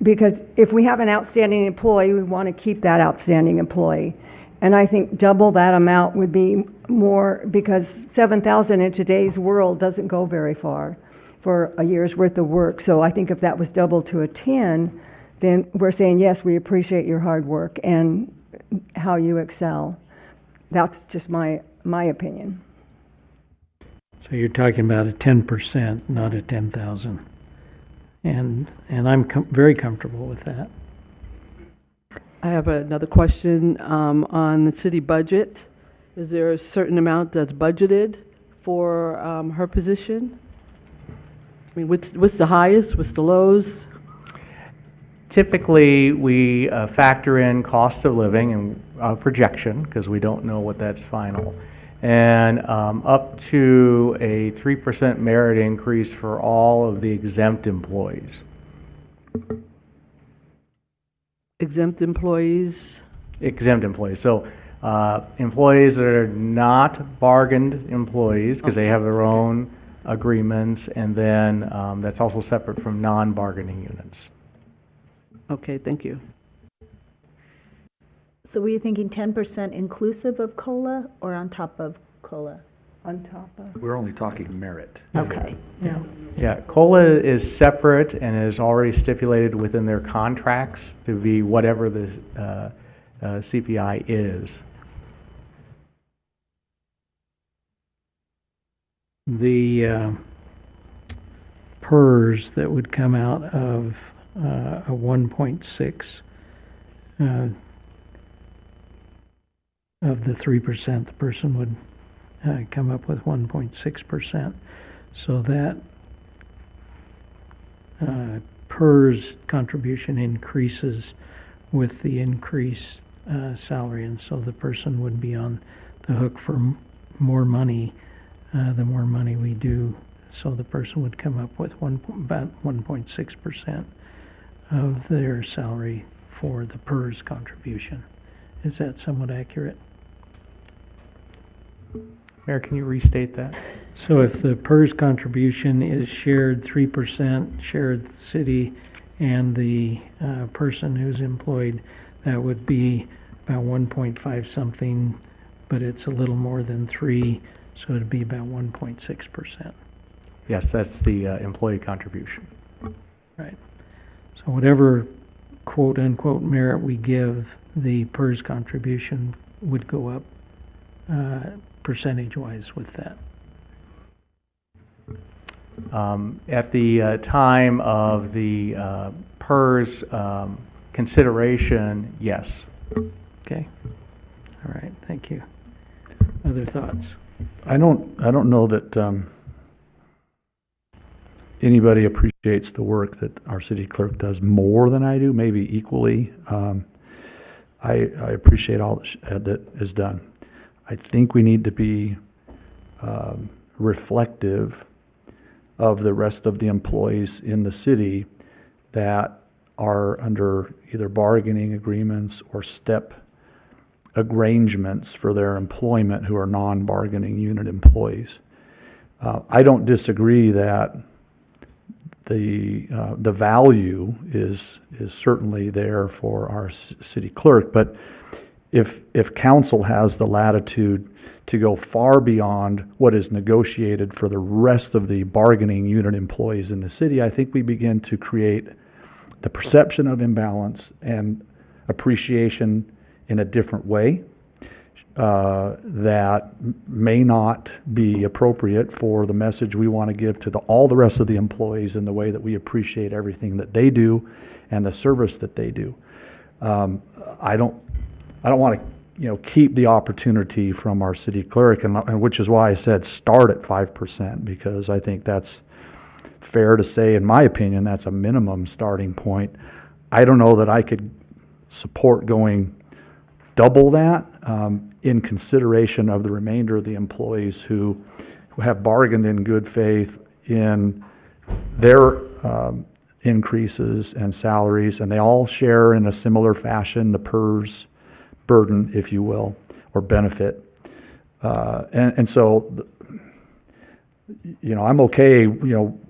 Because if we have an outstanding employee, we want to keep that outstanding employee. And I think double that amount would be more, because 7,000 in today's world doesn't go very far for a year's worth of work. So I think if that was doubled to a 10, then we're saying, yes, we appreciate your hard work and how you excel. That's just my opinion. So you're talking about a 10%, not a 10,000. And I'm very comfortable with that. I have another question on the city budget. Is there a certain amount that's budgeted for her position? I mean, what's the highest, what's the lows? Typically, we factor in cost of living and projection, because we don't know what that's final, and up to a 3% merit increase for all of the exempt employees. Exempt employees? Exempt employees. So employees that are not bargained employees, because they have their own agreements, and then that's also separate from non-bargaining units. Okay, thank you. So were you thinking 10% inclusive of COLA or on top of COLA? On top of. We're only talking merit. Okay. Yeah, COLA is separate and is already stipulated within their contracts to be whatever the CPI is. The PERS that would come out of a 1.6 of the 3%, the person would come up with 1.6%. So that PERS contribution increases with the increased salary, and so the person would be on the hook for more money the more money we do. So the person would come up with about 1.6% of their salary for the PERS contribution. Is that somewhat accurate? Mayor, can you restate that? So if the PERS contribution is shared 3%, shared the city and the person who's employed, that would be about 1.5 something, but it's a little more than 3, so it'd be about 1.6%. Yes, that's the employee contribution. Right. So whatever quote-unquote merit we give, the PERS contribution would go up percentage-wise with that. At the time of the PERS consideration, yes. Okay? All right, thank you. Other thoughts? I don't know that anybody appreciates the work that our city clerk does more than I do, maybe equally. I appreciate all that is done. I think we need to be reflective of the rest of the employees in the city that are under either bargaining agreements or step arrangements for their employment who are non-bargaining unit employees. I don't disagree that the value is certainly there for our city clerk, but if council has the latitude to go far beyond what is negotiated for the rest of the bargaining unit employees in the city, I think we begin to create the perception of imbalance and appreciation in a different way that may not be appropriate for the message we want to give to all the rest of the employees in the way that we appreciate everything that they do and the service that they do. I don't want to, keep the opportunity from our city clerk, and which is why I said start at 5%, because I think that's fair to say, in my opinion, that's a minimum starting point. I don't know that I could support going double that in consideration of the remainder of the employees who have bargained in good faith in their increases and salaries, and they all share in a similar fashion the PERS burden, if you will, or benefit. And so, I'm okay,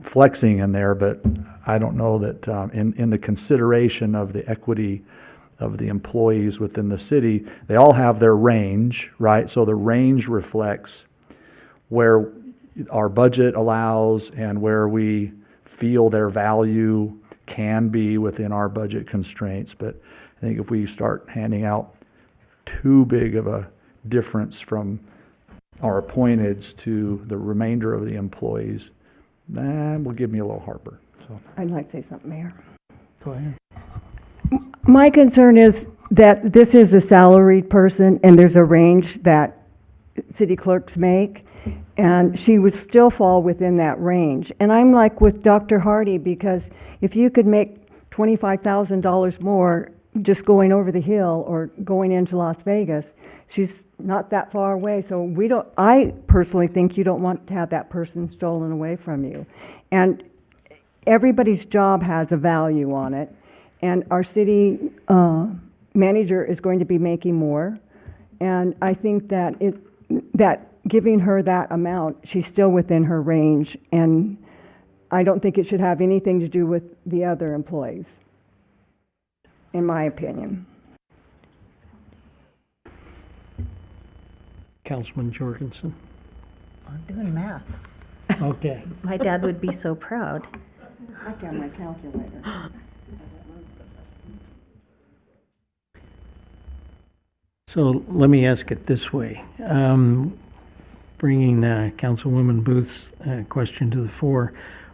flexing in there, but I don't know that in the consideration of the equity of the employees within the city, they all have their range, right? So the range reflects where our budget allows and where we feel their value can be within our budget constraints. But I think if we start handing out too big of a difference from our appointeds to the remainder of the employees, that will give me a little heartburn. So I'd like to say something, Mayor. Go ahead. My concern is that this is a salaried person, and there's a range that city clerks make, and she would still fall within that range. And I'm like with Dr. Hardy, because if you could make $25,000 more just going over the hill or going into Las Vegas, she's not that far away. So I personally think you don't want to have that person stolen away from you. And everybody's job has a value on it. And our city manager is going to be making more. And I think that giving her that amount, she's still within her range. And I don't think it should have anything to do with the other employees, in my opinion. Councilman Jorgensen. I'm doing math. Okay. My dad would be so proud. I've got my calculator. So let me ask it this way. Bringing Councilwoman Booth's question to the fore,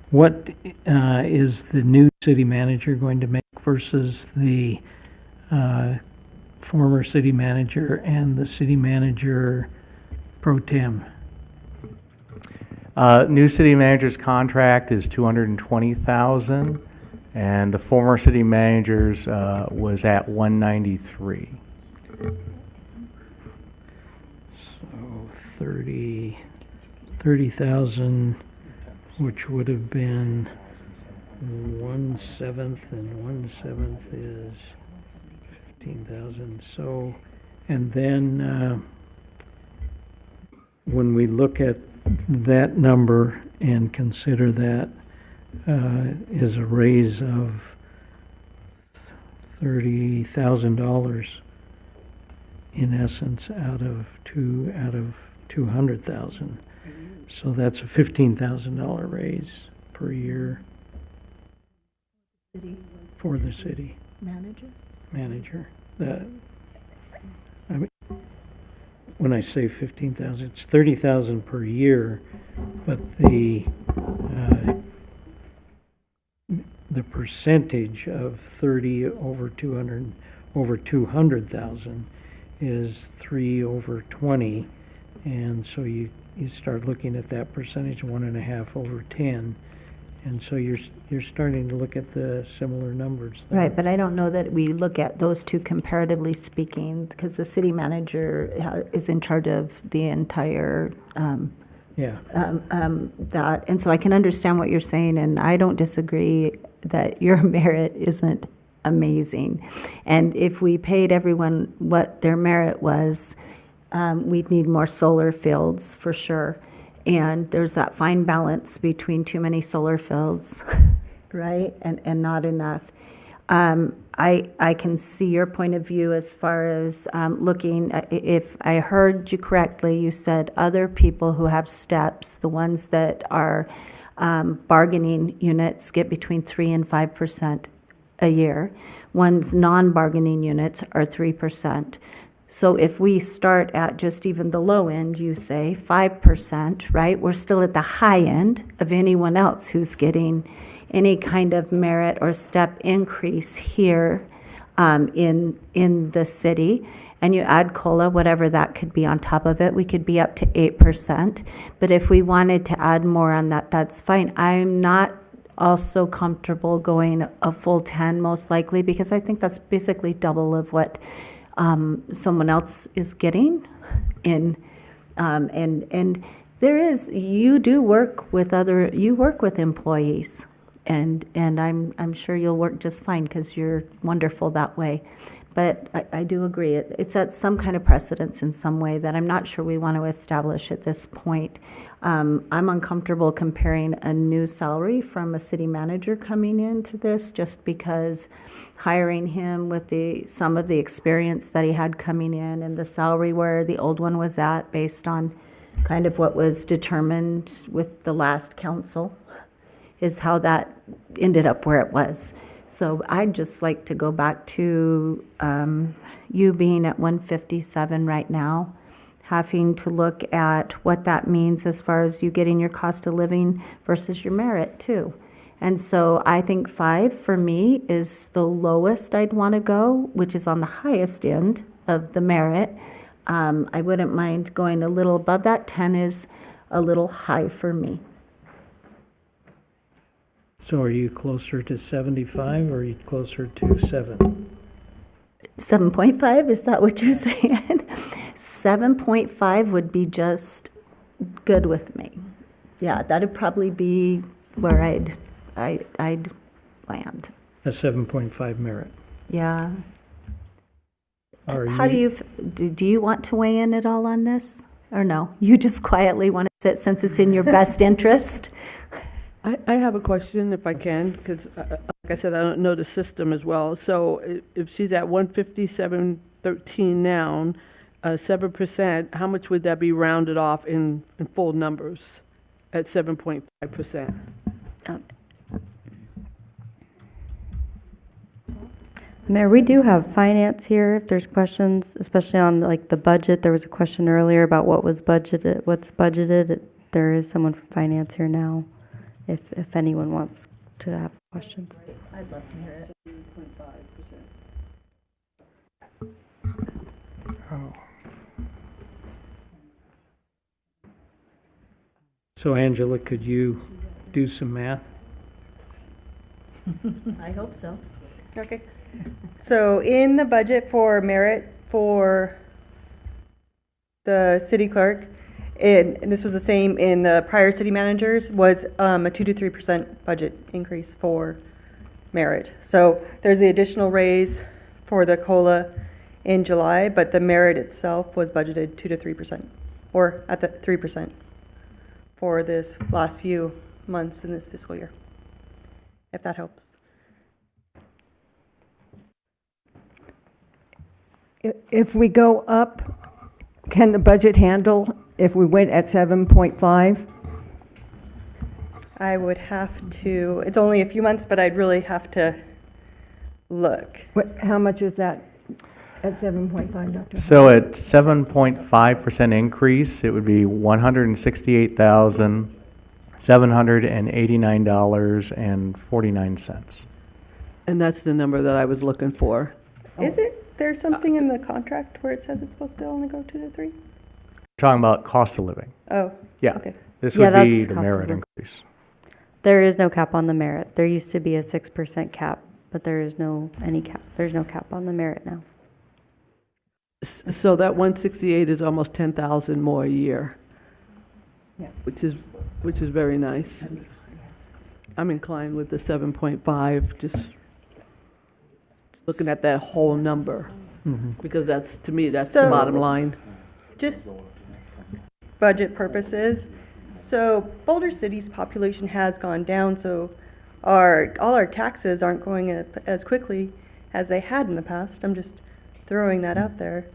what is the new city manager going to make versus the former city manager and the city manager pro tem? New city manager's contract is $220,000, and the former city manager's was at $193,000. So 30,000, which would have been 1/7, and 1/7 is 15,000. So, and then when we look at that number and consider that is a raise of $30,000 in essence out of 200,000. So that's a $15,000 raise per year for the city manager. When I say 15,000, it's 30,000 per year, but the percentage of 30 over 200,000 is 3/20, and so you start looking at that percentage, 1.5 over 10, and so you're starting to look at the similar numbers there. Right, but I don't know that we look at those two comparatively speaking, because the city manager is in charge of the entire Yeah. that, and so I can understand what you're saying, and I don't disagree that your merit isn't amazing. And if we paid everyone what their merit was, we'd need more solar fields for sure. And there's that fine balance between too many solar fields, right, and not enough. I can see your point of view as far as looking, if I heard you correctly, you said other people who have steps, the ones that are bargaining units get between 3 and 5% a year. One's non-bargaining units are 3%. So if we start at just even the low end, you say 5%, right? We're still at the high end of anyone else who's getting any kind of merit or step increase here in the city. And you add COLA, whatever that could be on top of it, we could be up to 8%. But if we wanted to add more on that, that's fine. I'm not also comfortable going a full 10 most likely, because I think that's basically double of what someone else is getting in, and there is, you do work with employees, and I'm sure you'll work just fine because you're wonderful that way. But I do agree, it's at some kind of precedence in some way that I'm not sure we want to establish at this point. I'm uncomfortable comparing a new salary from a city manager coming into this, just because hiring him with some of the experience that he had coming in, and the salary where the old one was at based on kind of what was determined with the last council, is how that ended up where it was. So I'd just like to go back to you being at 157 right now, having to look at what that means as far as you getting your cost of living versus your merit too. And so I think 5 for me is the lowest I'd want to go, which is on the highest end of the merit. I wouldn't mind going a little above that. 10 is a little high for me. So are you closer to 75 or are you closer to 7? 7.5, is that what you're saying? 7.5 would be just good with me. Yeah, that'd probably be where I'd land. A 7.5 merit. Yeah. Are How do you want to weigh in at all on this? Or no? You just quietly want to sit since it's in your best interest? I have a question, if I can, because, like I said, I don't know the system as well. So if she's at 157.13 now, 7%, how much would that be rounded off in full numbers at 7.5%? Mayor, we do have finance here, if there's questions, especially on like the budget. There was a question earlier about what's budgeted. There is someone from finance here now, if anyone wants to have questions. I'd love to hear it. So Angela, could you do some math? I hope so. Okay. So in the budget for merit for the city clerk, and this was the same in the prior city managers, was a 2 to 3% budget increase for merit. So there's the additional raise for the COLA in July, but the merit itself was budgeted 2 to 3%, or at the 3% for this last few months in this fiscal year, if that helps. If we go up, can the budget handle if we went at 7.5? I would have to, it's only a few months, but I'd really have to look. How much is that at 7.5, Dr.? So at 7.5% increase, it would be $168,789.49. And that's the number that I was looking for. Is it, there's something in the contract where it says it's supposed to only go 2 to 3? Talking about cost of living. Oh, Yeah. okay. This Yeah, would be that's the cost of merit living. increase. There is no cap on the merit. There used to be a 6% cap, but there is no cap. There's no cap on the merit now. So that 168 is almost 10,000 more a year. Yeah. Which is very nice. I'm inclined with the 7.5, just looking at that whole number, because that's, to me, that's the So- bottom line. Just budget purposes. So Boulder City's population has gone down, so all our taxes aren't going up as quickly as they had in the past. I'm just throwing that out there,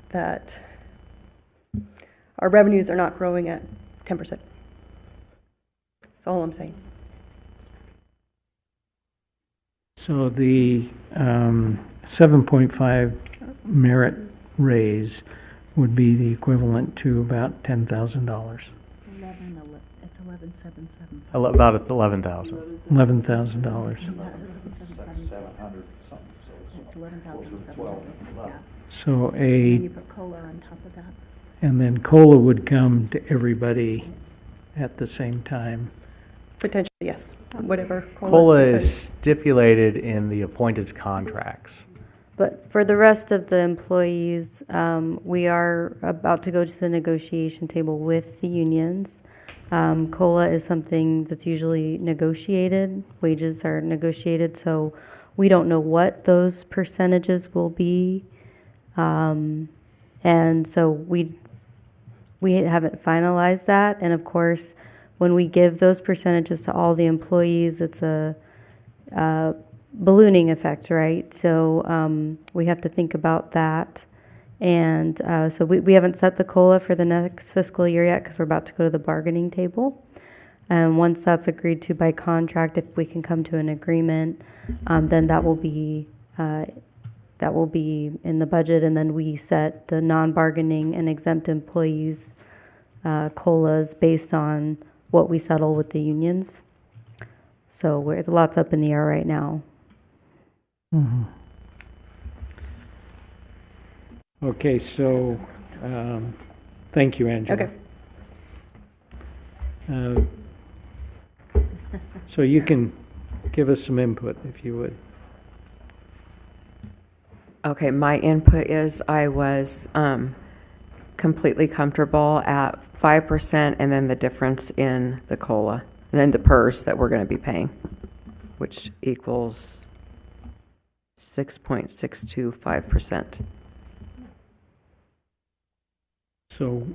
that our revenues are not growing at 10%. That's all I'm saying. So the 7.5 merit raise would be the equivalent to about $10,000, It's 11,775. About 11,000. $11,000. It's 11,775. So You put COLA on top of that. and then COLA would come to everybody at the same time. Potentially, yes, whatever. COLA decides. is stipulated in the appointed contracts. But for the rest of the employees, we are about to go to the negotiation table with the unions. COLA is something that's usually negotiated. Wages are negotiated, so we don't know what those percentages will be. And so we haven't finalized that. And of course, when we give those percentages to all the employees, it's a ballooning effect, right? So we have to think about that. And so we haven't set the COLA for the next fiscal year yet because we're about to go to the bargaining table. And once that's agreed to by contract, if we can come to an agreement, then that will be in the budget. And then we set the non-bargaining and exempt employees COLAs based on what we settle with the unions. So there's lots up in the air right now. Okay, so, thank you, Angela. Okay. So you can give us some input, if you would. Okay, my input is I was completely comfortable at 5% and then the difference in the COLA, and then the PERS that we're going to be paying, which equals 6.625%. So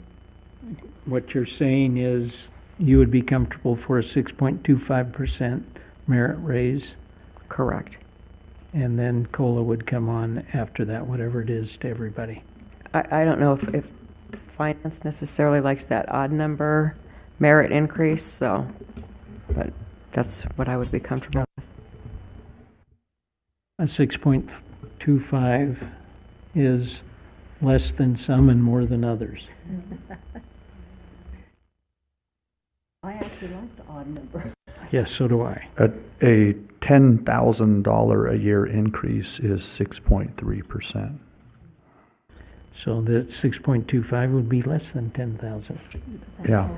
what you're saying is you would be comfortable for a 6.25% merit raise, Correct. and then COLA would come on after that, whatever it is to everybody. I don't know if finance necessarily likes that odd number merit increase, so, but that's what I would be comfortable with. A 6.25 is less than some and more than others. I actually like the odd number. Yes, so do I. A $10,000 a year increase is 6.3%. So that 6.25 would be less than 10,000. Yeah.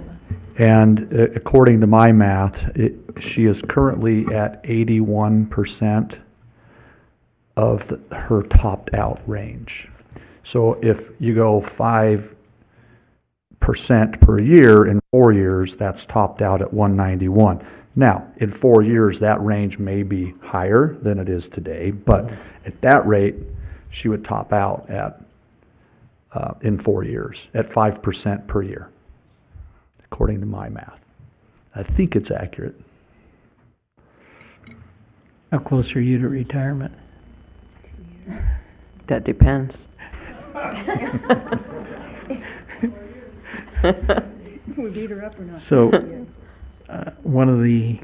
And according to my math, she is currently at 81% of her topped out range. So if you go 5% per year in 4 years, that's topped out at 191. Now, in 4 years, that range may be higher than it is today, but at that rate, she would top out at, in 4 years, at 5% per year, according to my math. I think it's accurate. How close are you to retirement? That depends. We beat her up or not? So, one of the,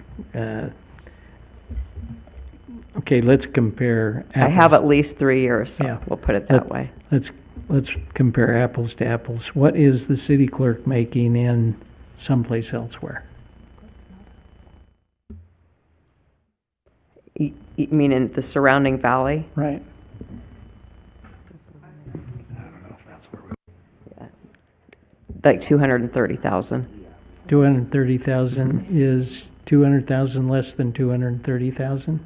okay, let's compare I have apples. at least 3 years, so Yeah. we'll put it that way. Let's compare apples to apples. What is the city clerk making in someplace elsewhere? You mean in the surrounding valley? Right. Like 230,000. 230,000 is 200,000 less than 230,000?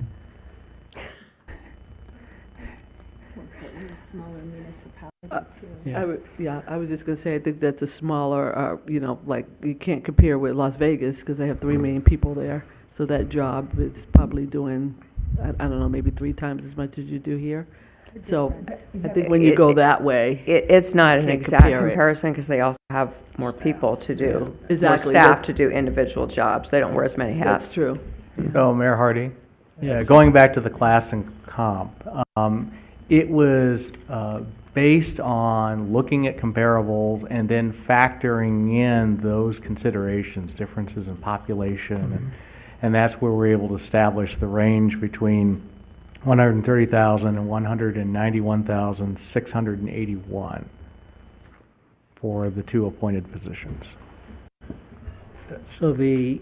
Yeah. I was just gonna say, I think that's a smaller, like, you can't compare with Las Vegas, because they have 3 million people there. So that job is probably doing, I don't know, maybe 3 times as much as you do here. So I think when you go that way, It's not an Can't exact compare it. comparison because they also have more people to do, more Exactly, staff that- to do individual jobs. They don't wear as many hats. that's true. Oh, Mayor Hardy? Yeah, going back to the class and comp, it was based on looking at comparables and then factoring in those considerations, differences in population, and that's where we're able to establish the range between 130,000 and 191,681 for the two appointed positions. So the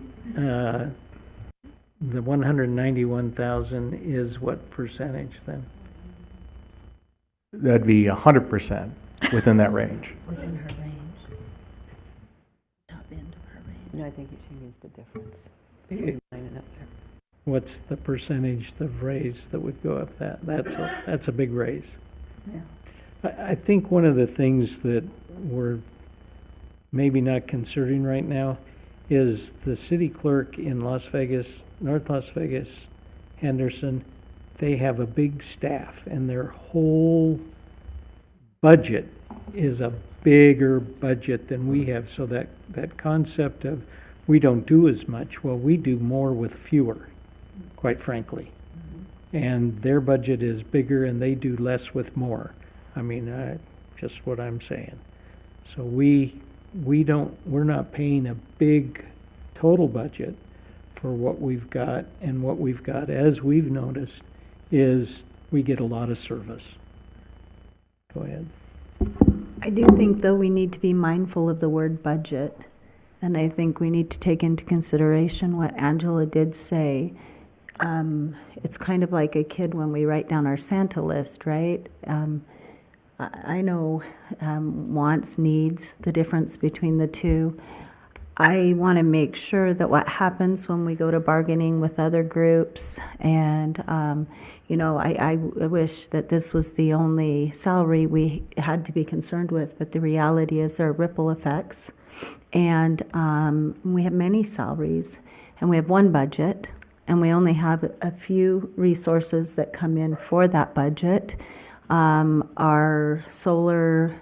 191,000 is what percentage then? That'd be 100% within that range. Within her range. Top end of her range. No, I think she means the difference. What's the percentage of raise that would go up that? That's a big raise. Yeah. I think one of the things that we're maybe not considering right now is the city clerk in Las Vegas, North Las Vegas, Henderson, they have a big staff and their whole budget is a bigger budget than we have. So that concept of we don't do as much, well, we do more with fewer, quite frankly. And their budget is bigger and they do less with more. I mean, just what I'm saying. So we're not paying a big total budget for what we've got, and what we've got, as we've noticed, is we get a lot of service. Go ahead. I do think, though, we need to be mindful of the word budget. And I think we need to take into consideration what Angela did say. It's kind of like a kid when we write down our Santa list, right? I know wants, needs, the difference between the two. I want to make sure that what happens when we go to bargaining with other groups, and, I wish that this was the only salary we had to be concerned with, but the reality is there are ripple effects. And we have many salaries, and we have one budget, and we only have a few resources that come in for that budget. Our solar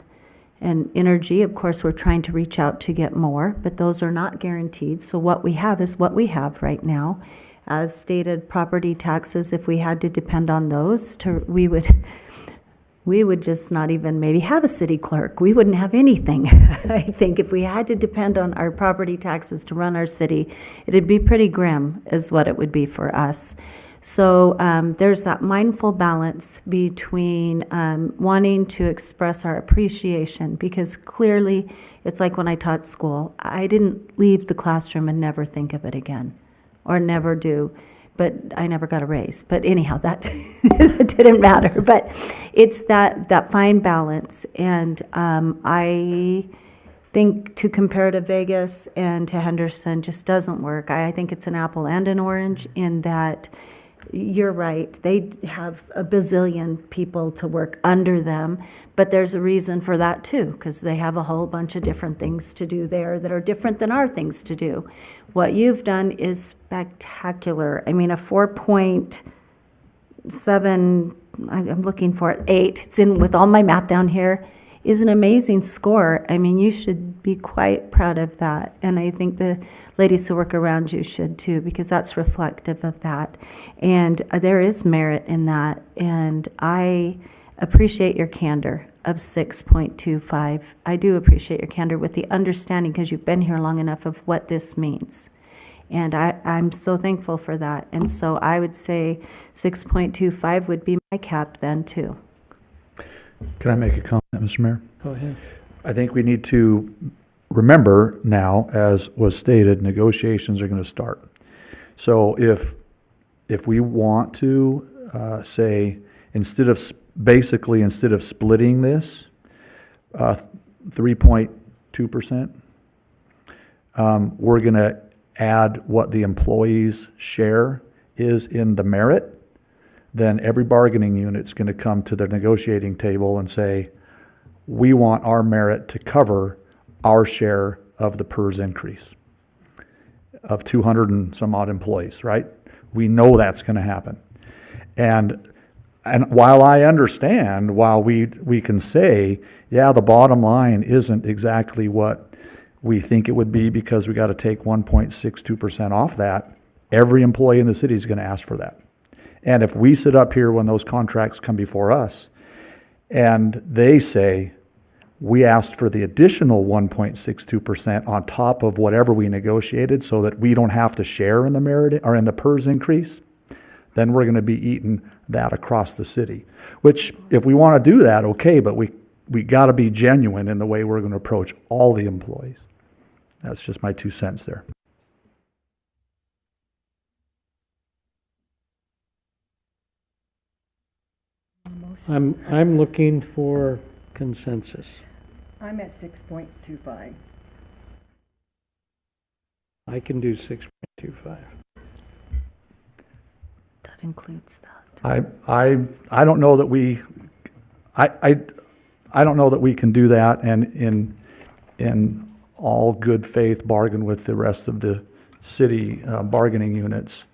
and energy, of course, we're trying to reach out to get more, but those are not guaranteed. So what we have is what we have right now. As stated, property taxes, if we had to depend on those, we would just not even maybe have a city clerk. We wouldn't have anything. I think if we had to depend on our property taxes to run our city, it'd be pretty grim is what it would be for us. So there's that mindful balance between wanting to express our appreciation, because clearly it's like when I taught school, I didn't leave the classroom and never think of it again, or never do, but I never got a raise. But anyhow, that didn't matter. But it's that fine balance, and I think to compare to Vegas and to Henderson just doesn't work. I think it's an apple and an orange in that. You're right. They have a bazillion people to work under them, but there's a reason for that too, because they have a whole bunch of different things to do there that are different than our things to do. What you've done is spectacular. I mean, a 4.7, I'm looking for it, 8, it's in with all my math down here, is an amazing score. I mean, you should be quite proud of that. And I think the ladies who work around you should too, because that's reflective of that. And there is merit in that. And I appreciate your candor of 6.25. I do appreciate your candor with the understanding, because you've been here long enough, of what this means. And I'm so thankful for that. And so I would say 6.25 would be my cap then too. Can I make a comment, Mr. Mayor? Go ahead. I think we need to remember now, as was stated, negotiations are going to start. So if we want to say, instead of splitting this 3.2%, we're going to add what the employee's share is in the merit, then every bargaining unit's going to come to the negotiating table and say, we want our merit to cover our share of the PERS increase of 200 and some odd employees, right? We know that's going to happen. And while I understand, while we can say, yeah, the bottom line isn't exactly what we think it would be because we got to take 1.62% off that, Every employee in the city is going to ask for that. And if we sit up here when those contracts come before us and they say, we asked for the additional 1.62% on top of whatever we negotiated so that we don't have to share in the merit or in the PERS increase, then we're going to be eating that across the city. Which, if we want to do that, okay, but we got to be genuine in the way we're going to approach all the employees. That's just my 2 cents there. I'm looking for consensus. I'm at 6.25. I can do 6.25. That includes that. I don't know that we, I don't know that we can do that and in all good faith bargain with the rest of the city bargaining units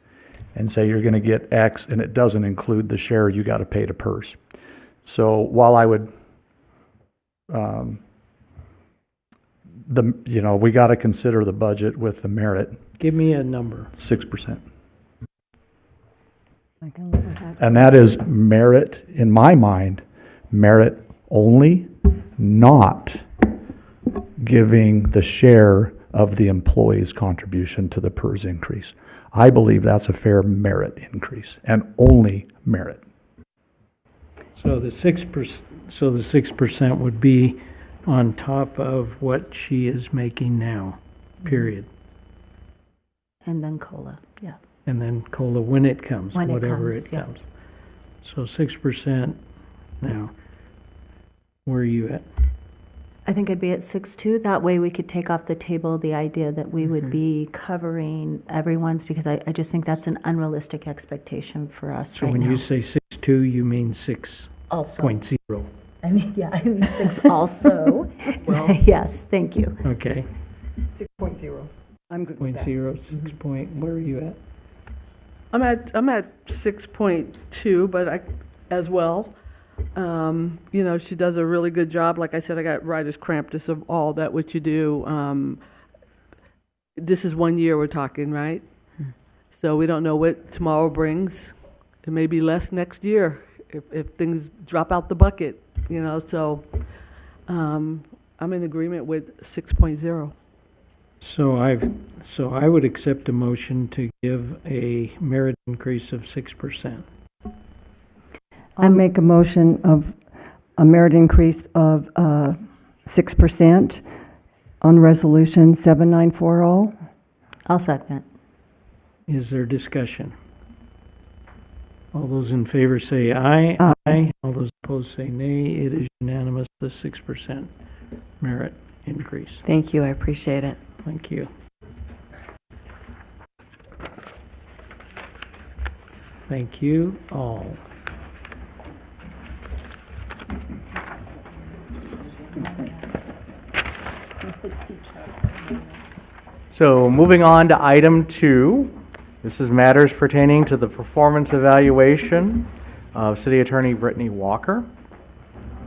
and say you're going to get X and it doesn't include the share you got to pay to PERS. So while I would, we got to consider the budget with the merit, Give me a number. 6%. I can live with that. And that is merit, in my mind, merit only, not giving the share of the employee's contribution to the PERS increase. I believe that's a fair merit increase and only merit. So the 6% would be on top of what she is making now, period. And then COLA, yeah. And then COLA when it comes, When it whatever comes, it yeah. comes. So 6% now. Where are you at? I think I'd be at 6.2. That way we could take off the table the idea that we would be covering everyone's, because I just think that's an unrealistic expectation for us So right when now. you say 6.2, you mean 6.0. Also, I mean, yeah, I mean 6 also. Yes, thank you. Okay. 6.0. I'm good with Point that. zero, 6 point, where are you at? I'm at 6.2, but as well. She does a really good job. Like I said, I got writer's cramp just of all that what you do. This is 1 year we're talking, right? So we don't know what tomorrow brings. It may be less next year if things drop out the bucket, so I'm in agreement with 6.0. So I would accept a motion to give a merit increase of 6%. I'll make a motion of a merit increase of 6% on Resolution 7940. I'll second. Is there discussion? All those in favor say aye. Aye. Aye. All those opposed say nay. It is unanimous, the 6% merit increase. Thank you, I appreciate it. Thank you. Thank you all. So moving on to item 2, this is matters pertaining to the performance evaluation of City Attorney Brittany Walker.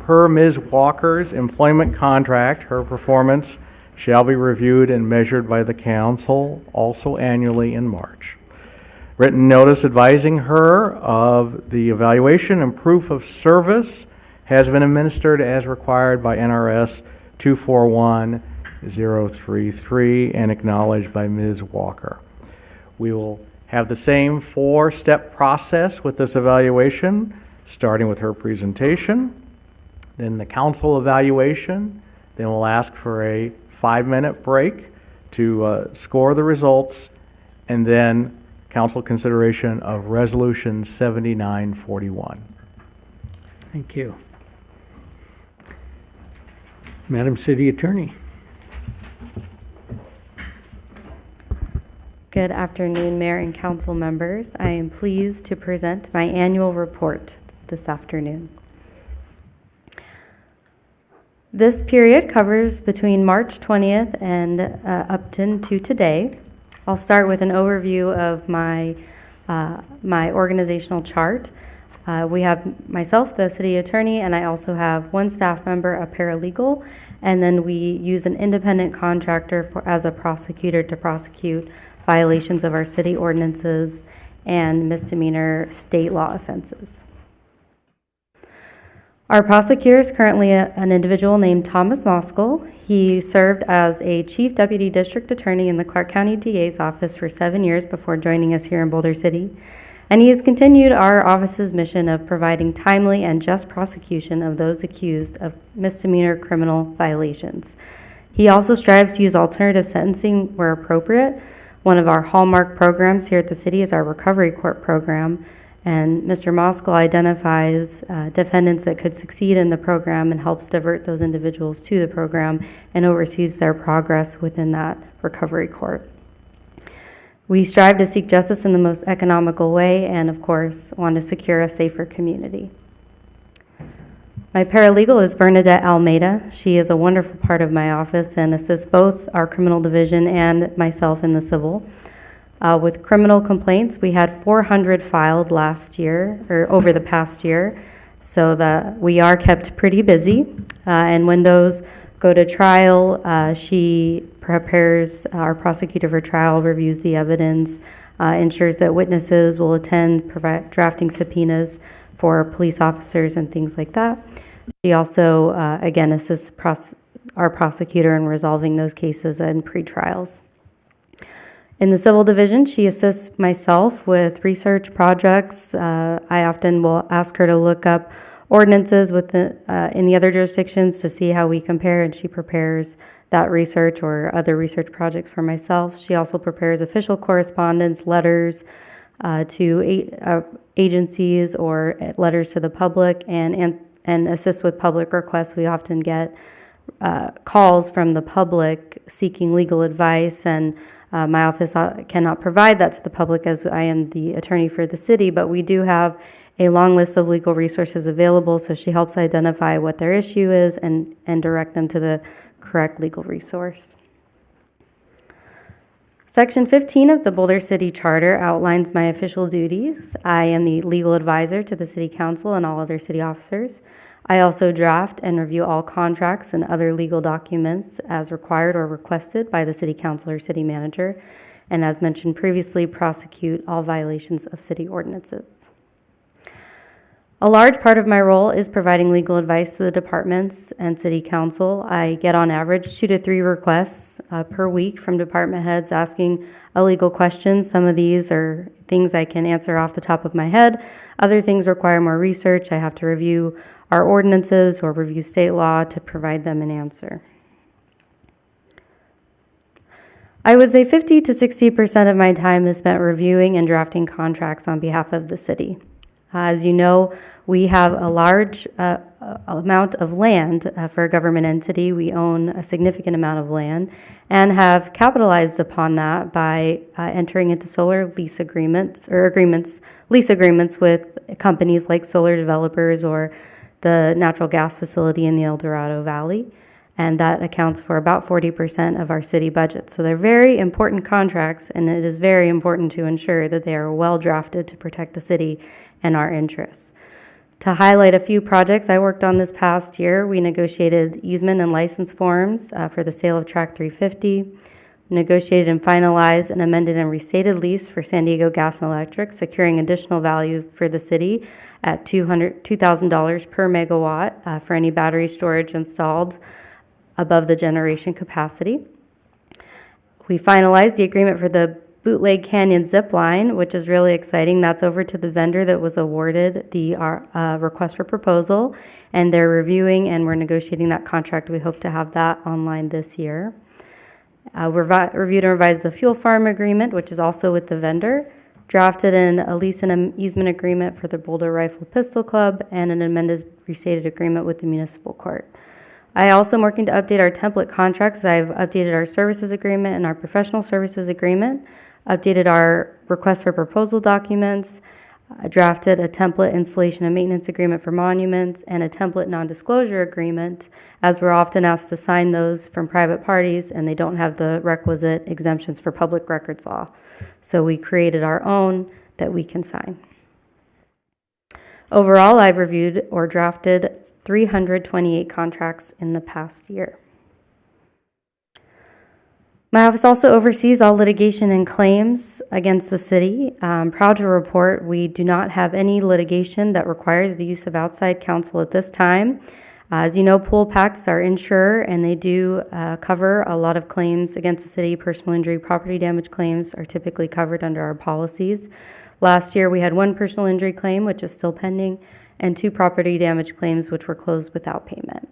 Per Ms. Walker's employment contract, her performance shall be reviewed and measured by the council also annually in March. Written notice advising her of the evaluation and proof of service has been administered as required by NRS 241033 and acknowledged by Ms. Walker. We will have the same 4-step process with this evaluation, starting with her presentation, then the council evaluation, then we'll ask for a 5-minute break to score the results, and then council consideration of Resolution 7941. Thank you. Madam City Attorney. Good afternoon, Mayor and council members. I am pleased to present my annual report this afternoon. This period covers between March 20th and up to today. I'll start with an overview of my organizational chart. We have myself, the city attorney, and I also have one staff member, a paralegal, and then we use an independent contractor as a prosecutor to prosecute violations of our city ordinances, and misdemeanor state law offenses. Our prosecutor is currently an individual named Thomas Moskal. He served as a chief deputy district attorney in the Clark County DA's office for 7 years before joining us here in Boulder City. And he has continued our office's mission of providing timely and just prosecution of those accused of misdemeanor criminal violations. He also strives to use alternative sentencing where appropriate. One of our hallmark programs here at the city is our recovery court program. And Mr. Moskal identifies defendants that could succeed in the program and helps divert those individuals to the program and oversees their progress within that recovery court. We strive to seek justice in the most economical way and, of course, want to secure a safer community. My paralegal is Bernadette Almeida. She is a wonderful part of my office and assists both our criminal division and myself in the civil. With criminal complaints, we had 400 filed last year, or over the past year, so that we are kept pretty busy. And when those go to trial, she prepares, our prosecutor for trial reviews the evidence, ensures that witnesses will attend, drafting subpoenas for police officers and things like that. She also, again, assists our prosecutor in resolving those cases and pre-trials. In the civil division, she assists myself with research projects. I often will ask her to look up ordinances in the other jurisdictions to see how we compare, and she prepares that research or other research projects for myself. She also prepares official correspondence, letters to agencies or letters to the public, and assists with public requests. We often get calls from the public seeking legal advice, and my office cannot provide that to the public as I am the attorney for the city, but we do have a long list of legal resources available, so she helps identify what their issue is and direct them to the correct legal resource. Section 15 of the Boulder City Charter outlines my official duties. I am the legal advisor to the City Council and all other city officers. I also draft and review all contracts and other legal documents as required or requested by the City Council or City Manager, and as mentioned previously, prosecute all violations of city ordinances. A large part of my role is providing legal advice to the departments and City Council. I get on average 2 to 3 requests per week from department heads asking a legal question. Some of these are things I can answer off the top of my head. Other things require more research. I have to review our ordinances or review state law to provide them an answer. I would say 50 to 60% of my time is spent reviewing and drafting contracts on behalf of the city. As you know, we have a large amount of land for a government entity. We own a significant amount of land and have capitalized upon that by entering into solar lease agreements lease agreements with companies like solar developers or the natural gas facility in the El Dorado Valley. And that accounts for about 40% of our city budget. So they're very important contracts, and it is very important to ensure that they are well drafted to protect the city and our interests. To highlight a few projects I worked on this past year, we negotiated easement and license forms for the sale of Track 350, negotiated and finalized an amended and restated lease for San Diego Gas and Electric, securing additional value for the city at $2,000 per megawatt for any battery storage installed above the generation capacity. We finalized the agreement for the Bootleg Canyon zip line, which is really exciting. That's over to the vendor that was awarded the request for proposal, and they're reviewing and we're negotiating that contract. We hope to have that online this year. Reviewed and revised the fuel farm agreement, which is also with the vendor. Drafted in a lease and an easement agreement for the Boulder Rifle Pistol Club and an amended restated agreement with the municipal court. I also am working to update our template contracts. I've updated our services agreement and our professional services agreement, updated our request for proposal documents, drafted a template installation and maintenance agreement for monuments, and a template non-disclosure agreement, as we're often asked to sign those from private parties and they don't have the requisite exemptions for public records law. So we created our own that we can sign. Overall, I've reviewed or drafted 328 contracts in the past year. My office also oversees all litigation and claims against the city. I'm proud to report we do not have any litigation that requires the use of outside counsel at this time. As you know, Pool Pacts are insurer, and they do cover a lot of claims against the city. Personal injury, property damage claims are typically covered under our policies. Last year, we had one personal injury claim, which is still pending, and 2 property damage claims, which were closed without payment.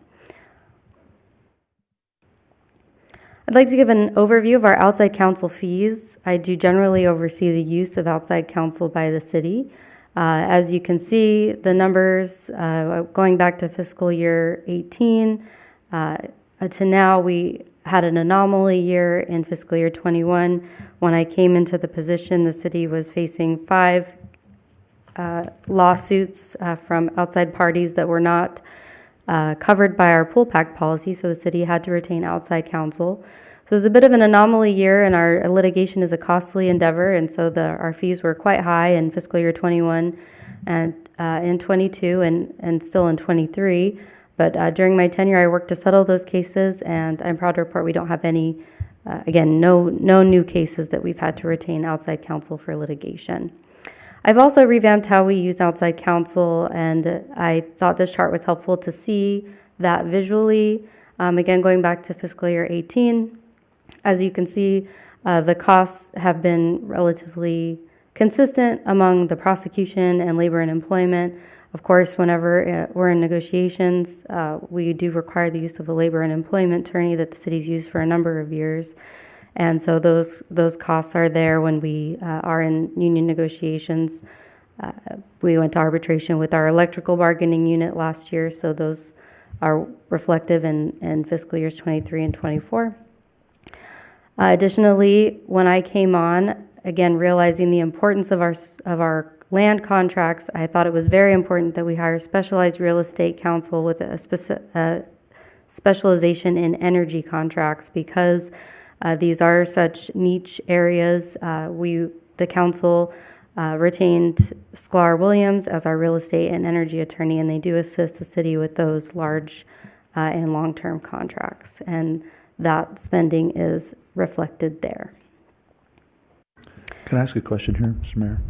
I'd like to give an overview of our outside counsel fees. I do generally oversee the use of outside counsel by the city. As you can see, the numbers going back to fiscal year 18 to now, we had an anomaly year in fiscal year 21. When I came into the position, the city was facing 5 lawsuits from outside parties that were not covered by our Pool Pact policy, so the city had to retain outside counsel. So it was a bit of an anomaly year, and our litigation is a costly endeavor, and so our fees were quite high in fiscal year 21 and in 22 and still in 23. But during my tenure, I worked to settle those cases, and I'm proud to report we don't have any, again, no new cases that we've had to retain outside counsel for litigation. I've also revamped how we use outside counsel, and I thought this chart was helpful to see that visually. Again, going back to fiscal year 18, as you can see, the costs have been relatively consistent among the prosecution and labor and employment. Of course, whenever we're in negotiations, we do require the use of a labor and employment attorney that the city's used for a number of years. And so those costs are there when we are in union negotiations. We went to arbitration with our electrical bargaining unit last year, so those are reflective in fiscal years 23 and 24. Additionally, when I came on, again, realizing the importance of our land contracts, I thought it was very important that we hire specialized real estate counsel with a specialization in energy contracts, because these are such niche areas. The council retained Sklar Williams as our real estate and energy attorney, and they do assist the city with those large and long-term contracts, and that spending is reflected there. Can I ask a question here, Mr. Mayor?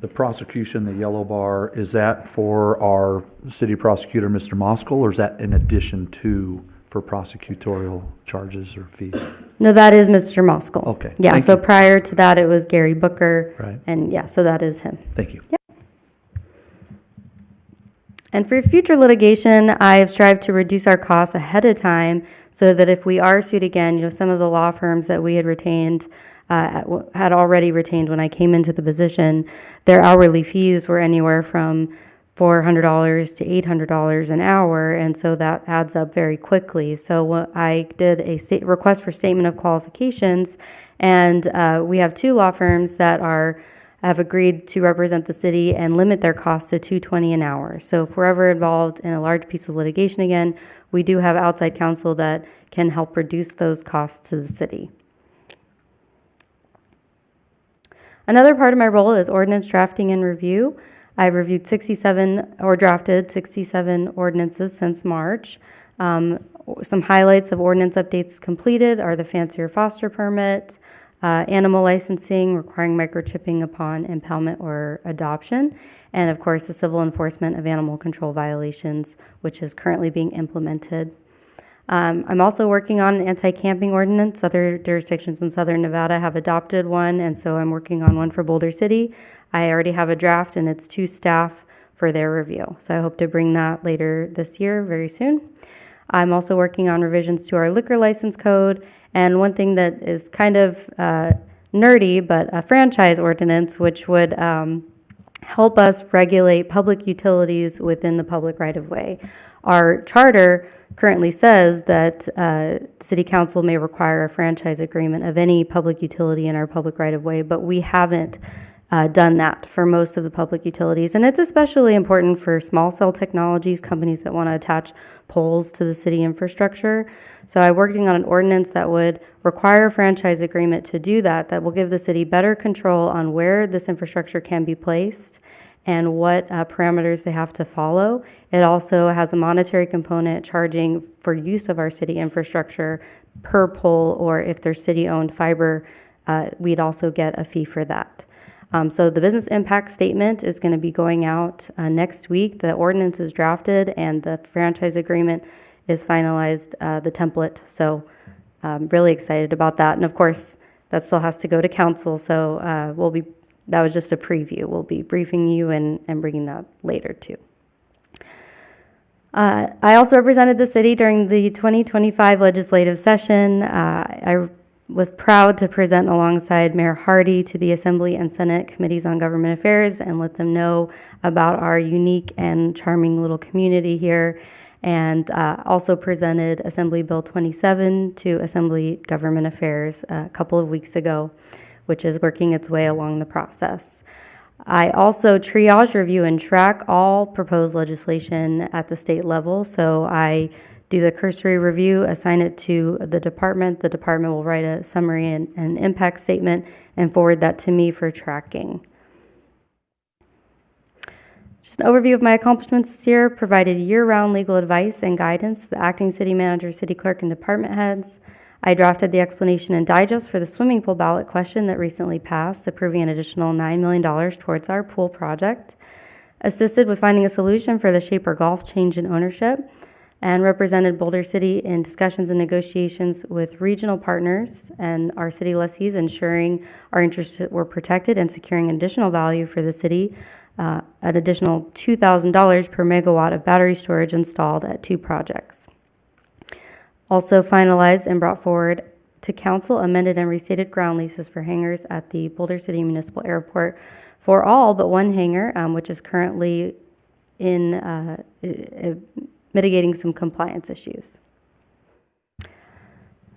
The prosecution, the yellow bar, is that for our city prosecutor, Mr. Moskal, or is that in addition to for prosecutorial charges or fees? No, that is Mr. Moskal. Okay, Yeah, thank so you. prior to that, it was Gary Booker. Right. And yeah, so that is him. Thank you. And for future litigation, I've strived to reduce our costs ahead of time so that if we are sued again, some of the law firms that we had retained, had already retained when I came into the position, their hourly fees were anywhere from $400 to $800 an hour, and so that adds up very quickly. So I did a request for statement of qualifications, and we have 2 law firms that have agreed to represent the city and limit their costs to $220 an hour. So if we're ever involved in a large piece of litigation again, we do have outside counsel that can help reduce those costs to the city. Another part of my role is ordinance drafting and review. I've reviewed drafted 67 ordinances since March. Some highlights of ordinance updates completed are the fancier foster permit, animal licensing requiring microchipping upon impoundment or adoption, and of course the civil enforcement of animal control violations, which is currently being implemented. I'm also working on an anti-camping ordinance. Other jurisdictions in Southern Nevada have adopted one, and so I'm working on one for Boulder City. I already have a draft, and it's to staff for their review. So I hope to bring that later this year, very soon. I'm also working on revisions to our liquor license code, and one thing that is kind of nerdy, but a franchise ordinance, which would help us regulate public utilities within the public right-of-way. Our charter currently says that City Council may require a franchise agreement of any public utility in our public right-of-way, but we haven't done that for most of the public utilities. And it's especially important for small cell technologies, companies that want to attach poles to the city infrastructure. So I'm working on an ordinance that would require a franchise agreement to do that, that will give the city better control on where this infrastructure can be placed and what parameters they have to follow. It also has a monetary component charging for use of our city infrastructure per pole, or if there's city-owned fiber, we'd also get a fee for that. So the business impact statement is going to be going out next week. The ordinance is drafted and the franchise agreement is finalized, the template. So really excited about that. And of course, that still has to go to council. So that was just a preview. We'll be briefing you and bringing that later too. I also represented the city during the 2025 legislative session. I was proud to present alongside Mayor Hardy to the Assembly and Senate Committees on Government Affairs and let them know about our unique and charming little community here, and also presented Assembly Bill 27 to Assembly Government Affairs a couple of weeks ago, which is working its way along the process. I also triage, review, and track all proposed legislation at the state level. So I do the cursory review, assign it to the department. The department will write a summary and impact statement and forward that to me for tracking. Just an overview of my accomplishments this year: provided year-round legal advice and guidance to the acting city manager, city clerk, and department heads. I drafted the explanation and digest for the swimming pool ballot question that recently passed, approving an additional $9 million towards our pool project. Assisted with finding a solution for the Shaper Golf change in ownership, and represented Boulder City in discussions and negotiations with regional partners and our city lessees, ensuring our interests were protected and securing additional value for the city, an additional $2,000 per megawatt of battery storage installed at 2 projects. Also finalized and brought forward to council amended and restated ground leases for hangars at the Boulder City Municipal Airport for all but one hangar, which is currently in mitigating some compliance issues.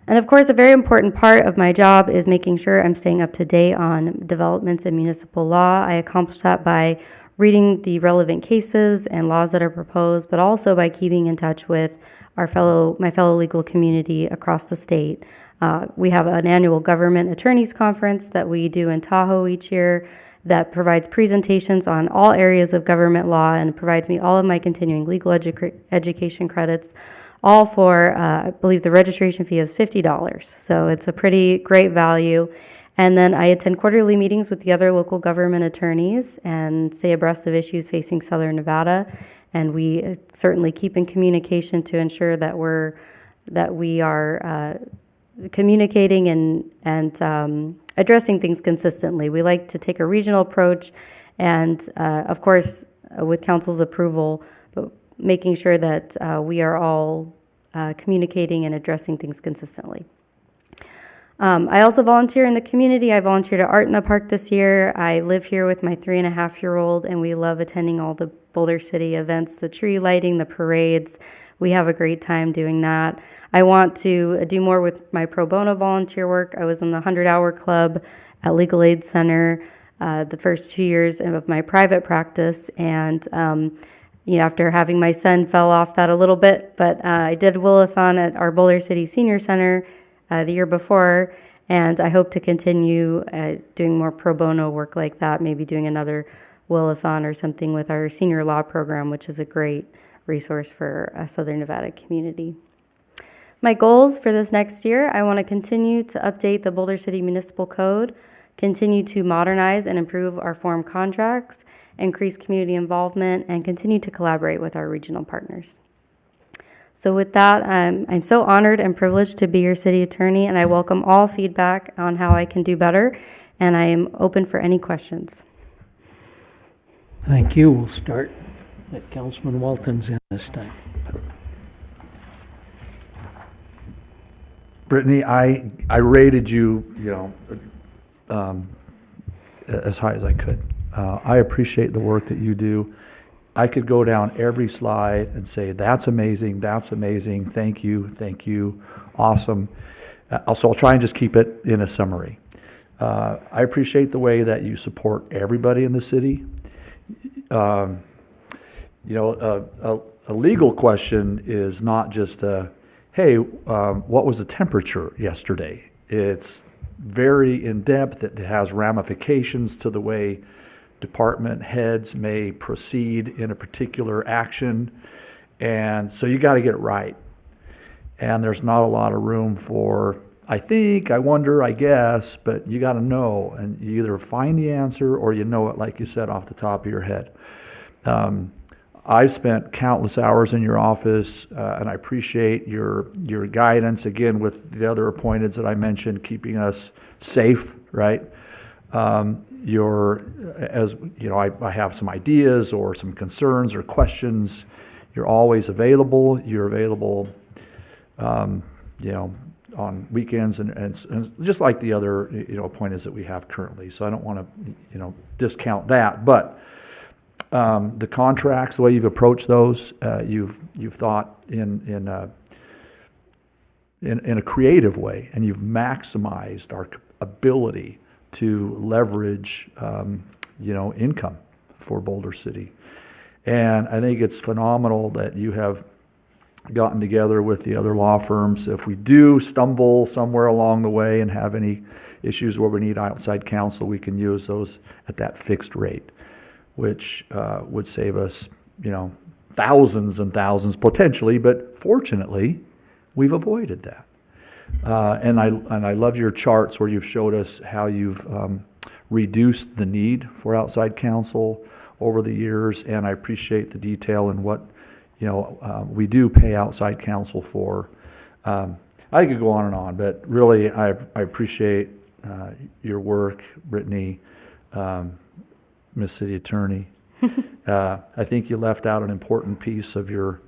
And of course, a very important part of my job is making sure I'm staying up to date on developments in municipal law. I accomplish that by reading the relevant cases and laws that are proposed, but also by keeping in touch with my fellow legal community across the state. We have an annual government attorneys conference that we do in Tahoe each year that provides presentations on all areas of government law and provides me all of my continuing legal education credits, all for, I believe the registration fee is $50. So it's a pretty great value. And then I attend quarterly meetings with the other local government attorneys and stay abreast of issues facing Southern Nevada. And we certainly keep in communication to ensure that we are communicating and addressing things consistently. We like to take a regional approach, and of course, with council's approval, but making sure that we are all communicating and addressing things consistently. I also volunteer in the community. I volunteered at Art in the Park this year. I live here with my 3.5-year-old, and we love attending all the Boulder City events, the tree lighting, the parades. We have a great time doing that. I want to do more with my pro bono volunteer work. I was in the 100-Hour Club at Legal Aid Center the first 2 years of my private practice, and after having my son, fell off that a little bit, but I did Will-a-thon at our Boulder City Senior Center the year before, and I hope to continue doing more pro bono work like that, maybe doing another Will-a-thon or something with our senior law program, which is a great resource for a Southern Nevada community. My goals for this next year: I want to continue to update the Boulder City Municipal Code, continue to modernize and improve our form contracts, increase community involvement, and continue to collaborate with our regional partners. So with that, I'm so honored and privileged to be your city attorney, and I welcome all feedback on how I can do better, and I am open for any questions. Thank you. We'll start at Councilman Walton's in this time. Brittany, I rated you, as high as I could. I appreciate the work that you do. I could go down every slide and say, that's amazing, thank you, awesome. So I'll try and just keep it in a summary. I appreciate the way that you support everybody in the city. A legal question is not just hey, what was the temperature yesterday? It's very in-depth. It has ramifications to the way department heads may proceed in a particular action. And so you got to get it right. And there's not a lot of room for, I think, I wonder, I guess, but you got to know. And you either find the answer or you know it, like you said, off the top of your head. I've spent countless hours in your office, and I appreciate your guidance, again, with the other appointeds that I mentioned, keeping us safe, right? As you know, I have some ideas or some concerns or questions. You're always available. You're available, you know, on weekends and just like the other, you know, appointments that we have currently. So I don't want to, you know, discount that. But the contracts, the way you've approached those, you've thought in a creative way, and you've maximized our ability to leverage, you know, income for Boulder City. And I think it's phenomenal that you have gotten together with the other law firms. If we do stumble somewhere along the way and have any issues where we need outside counsel, we can use those at that fixed rate, which would save us, you know, thousands and thousands potentially, but fortunately, we've avoided that. And I love your charts where you've showed us how you've reduced the need for outside counsel over the years, and I appreciate the detail in what, you know, we do pay outside counsel for. I could go on and on, but really I appreciate your work, Brittany, Miss City Attorney. I think you left out an important piece of your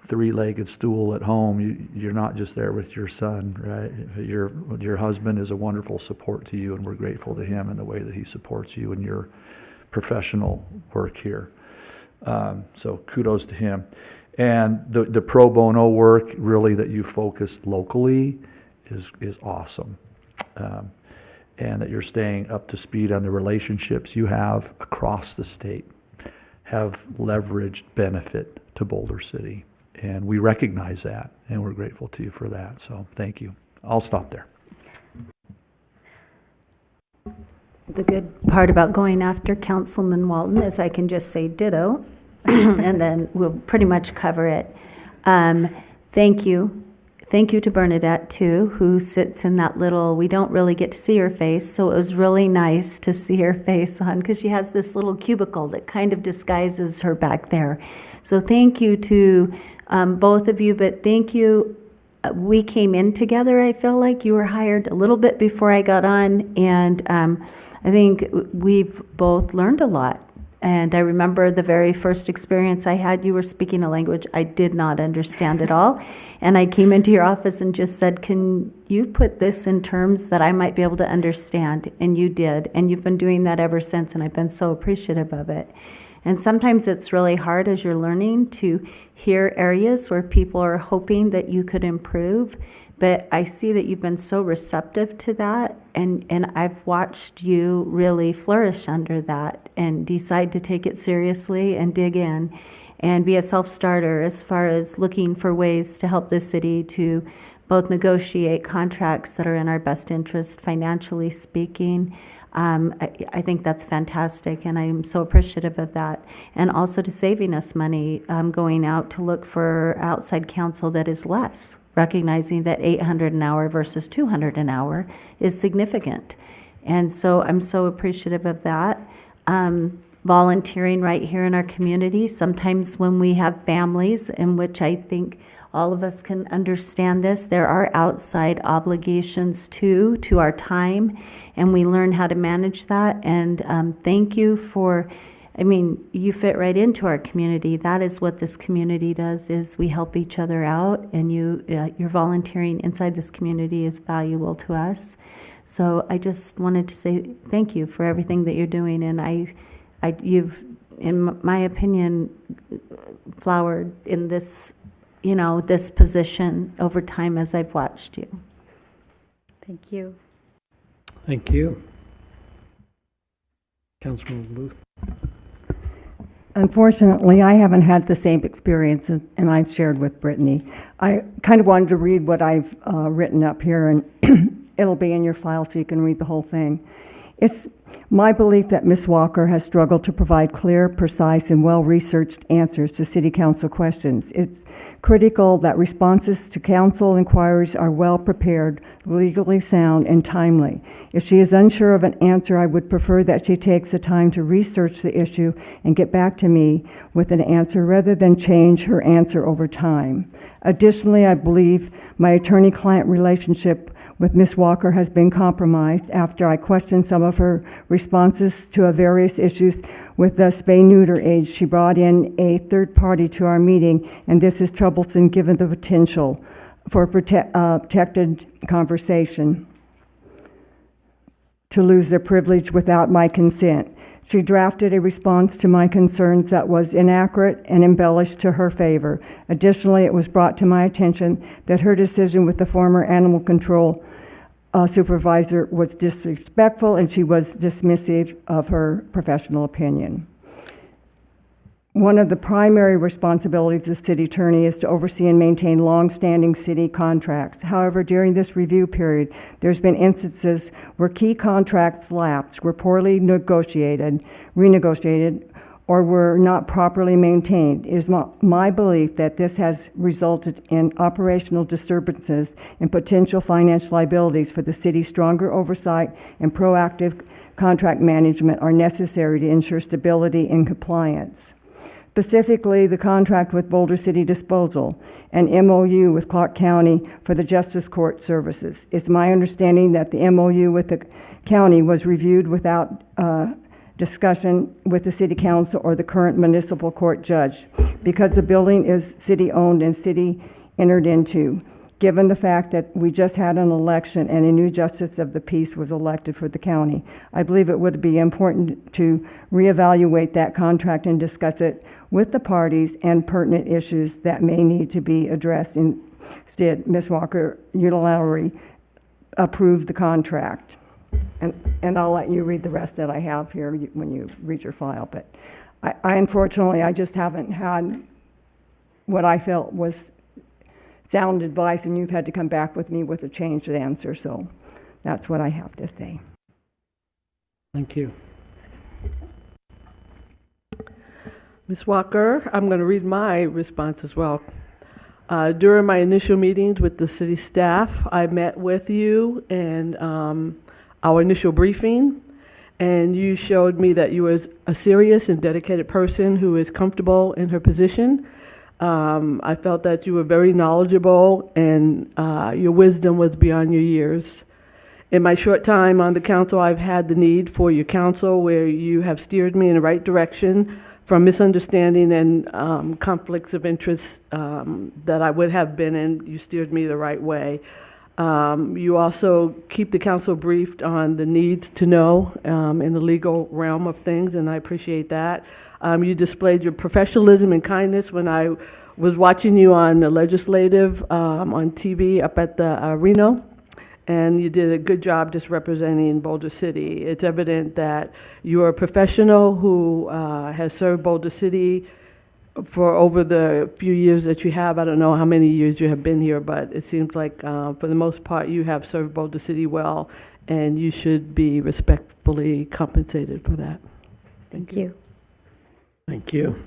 three-legged stool at home. You're not just there with your son, right? Your husband is a wonderful support to you, and we're grateful to him in the way that he supports you in your professional work here. So kudos to him. And the pro bono work really that you focused locally is awesome. And that you're staying up to speed on the relationships you have across the state have leveraged benefit to Boulder City. And we recognize that, and we're grateful to you for that. So thank you. I'll stop there. The good part about going after Councilman Walton is I can just say ditto, and then we'll pretty much cover it. Thank you. Thank you to Bernadette, too, who sits in that little, we don't really get to see her face, so it was really nice to see her face on, because she has this little cubicle that kind of disguises her back there. So thank you to both of you, but thank you. We came in together, I feel like. You were hired a little bit before I got on, and I think we've both learned a lot. And I remember the very first experience I had, you were speaking a language I did not understand at all. And I came into your office and just said, can you put this in terms that I might be able to understand? And you did. And you've been doing that ever since, and I've been so appreciative of it. And sometimes it's really hard as you're learning to hear areas where people are hoping that you could improve. But I see that you've been so receptive to that, and I've watched you really flourish under that and decide to take it seriously and dig in and be a self-starter as far as looking for ways to help the city to both negotiate contracts that are in our best interest, financially speaking. I think that's fantastic, and I'm so appreciative of that. And also to saving us money, going out to look for outside counsel that is less, recognizing that $800 an hour versus $200 an hour is significant. And so I'm so appreciative of that. Volunteering right here in our community, sometimes when we have families, in which I think all of us can understand this, there are outside obligations too, to our time, and we learn how to manage that. And thank you for, I mean, you fit right into our community. That is what this community does, is we help each other out, and your volunteering inside this community is valuable to us. So I just wanted to say thank you for everything that you're doing, and you've, in my opinion, flowered in this, this position over time as I've watched you. Thank you. Thank you. Councilman Booth. Unfortunately, I haven't had the same experience, and I've shared with Brittany. I kind of wanted to read what I've written up here, and it'll be in your file so you can read the whole thing. My belief that Ms. Walker has struggled to provide clear, precise, and well-researched answers to City Council questions. It's critical that responses to council inquiries are well-prepared, legally sound, and timely. If she is unsure of an answer, I would prefer that she takes the time to research the issue and get back to me with an answer rather than change her answer over time. Additionally, I believe my attorney-client relationship with Ms. Walker has been compromised after I questioned some of her responses to various issues with the spay-neuter age. She brought in a third party to our meeting, and this is troublesome given the potential for protected conversation to lose their privilege without my consent. She drafted a response to my concerns that was inaccurate and embellished to her favor. Additionally, it was brought to my attention that her decision with the former animal control supervisor was disrespectful, and she was dismissive of her professional opinion. One of the primary responsibilities of the city attorney is to oversee and maintain long-standing city contracts. However, during this review period, there's been instances where key contracts lapsed, were poorly renegotiated, or were not properly maintained. It is my belief that this has resulted in operational disturbances and potential financial liabilities for the city. Stronger oversight and proactive contract management are necessary to ensure stability and compliance. Specifically, the contract with Boulder City Disposal and MOU with Clark County for the Justice Court services. It's my understanding that the MOU with the county was reviewed without discussion with the city council or the current municipal court judge because the building is city-owned and city entered into. Given the fact that we just had an election and a new justice of the peace was elected for the county, I believe it would be important to reevaluate that contract and discuss it with the parties and pertinent issues that may need to be addressed. Instead, Ms. Walker unilaterally approved the contract. And I'll let you read the rest that I have here when you read your file. But I unfortunately, I just haven't had what I felt was sound advice, and you've had to come back with me with a changed answer. So that's what I have to say. Thank you. Ms. Walker, I'm going to read my response as well. During my initial meetings with the city staff, I met with you and our initial briefing, and you showed me that you was a serious and dedicated person who is comfortable in her position. I felt that you were very knowledgeable and your wisdom was beyond your years. In my short time on the council, I've had the need for your counsel where you have steered me in the right direction from misunderstanding and conflicts of interest that I would have been in. You steered me the right way. You also keep the council briefed on the needs to know in the legal realm of things, and I appreciate that. You displayed your professionalism and kindness when I was watching you on the legislative on TV up at the Reno, and you did a good job just representing Boulder City. It's evident that you are a professional who has served Boulder City for over the few years that you have. I don't know how many years you have been here, but it seems like for the most part you have served Boulder City well, and you should be respectfully compensated for that. Thank you. Thank you.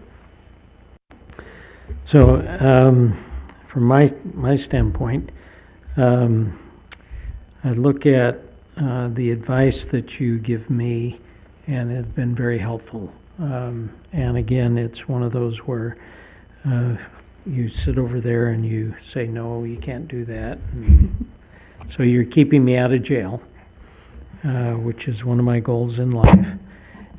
So, from my standpoint, I look at the advice that you give me and have been very helpful. And again, it's one of those where you sit over there and you say, no, you can't do that. And so you're keeping me out of jail, which is one of my goals in life.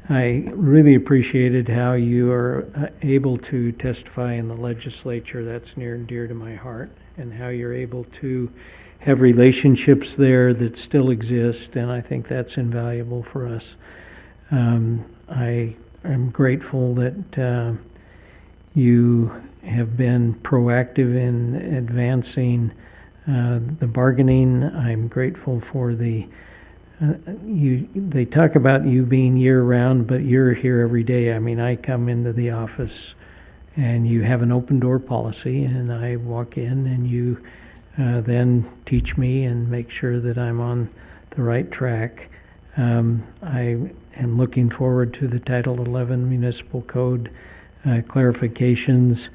I really appreciated how you are able to testify in the legislature. That's near and dear to my heart, and how you're able to have relationships there that still exist, and I think that's invaluable for us. I am grateful that you have been proactive in advancing the bargaining. I'm grateful for the they talk about you being year-round, but you're here every day. I mean, I come into the office and you have an open door policy, and I walk in and you then teach me and make sure that I'm on the right track. I am looking forward to the Title 11 Municipal Code clarifications.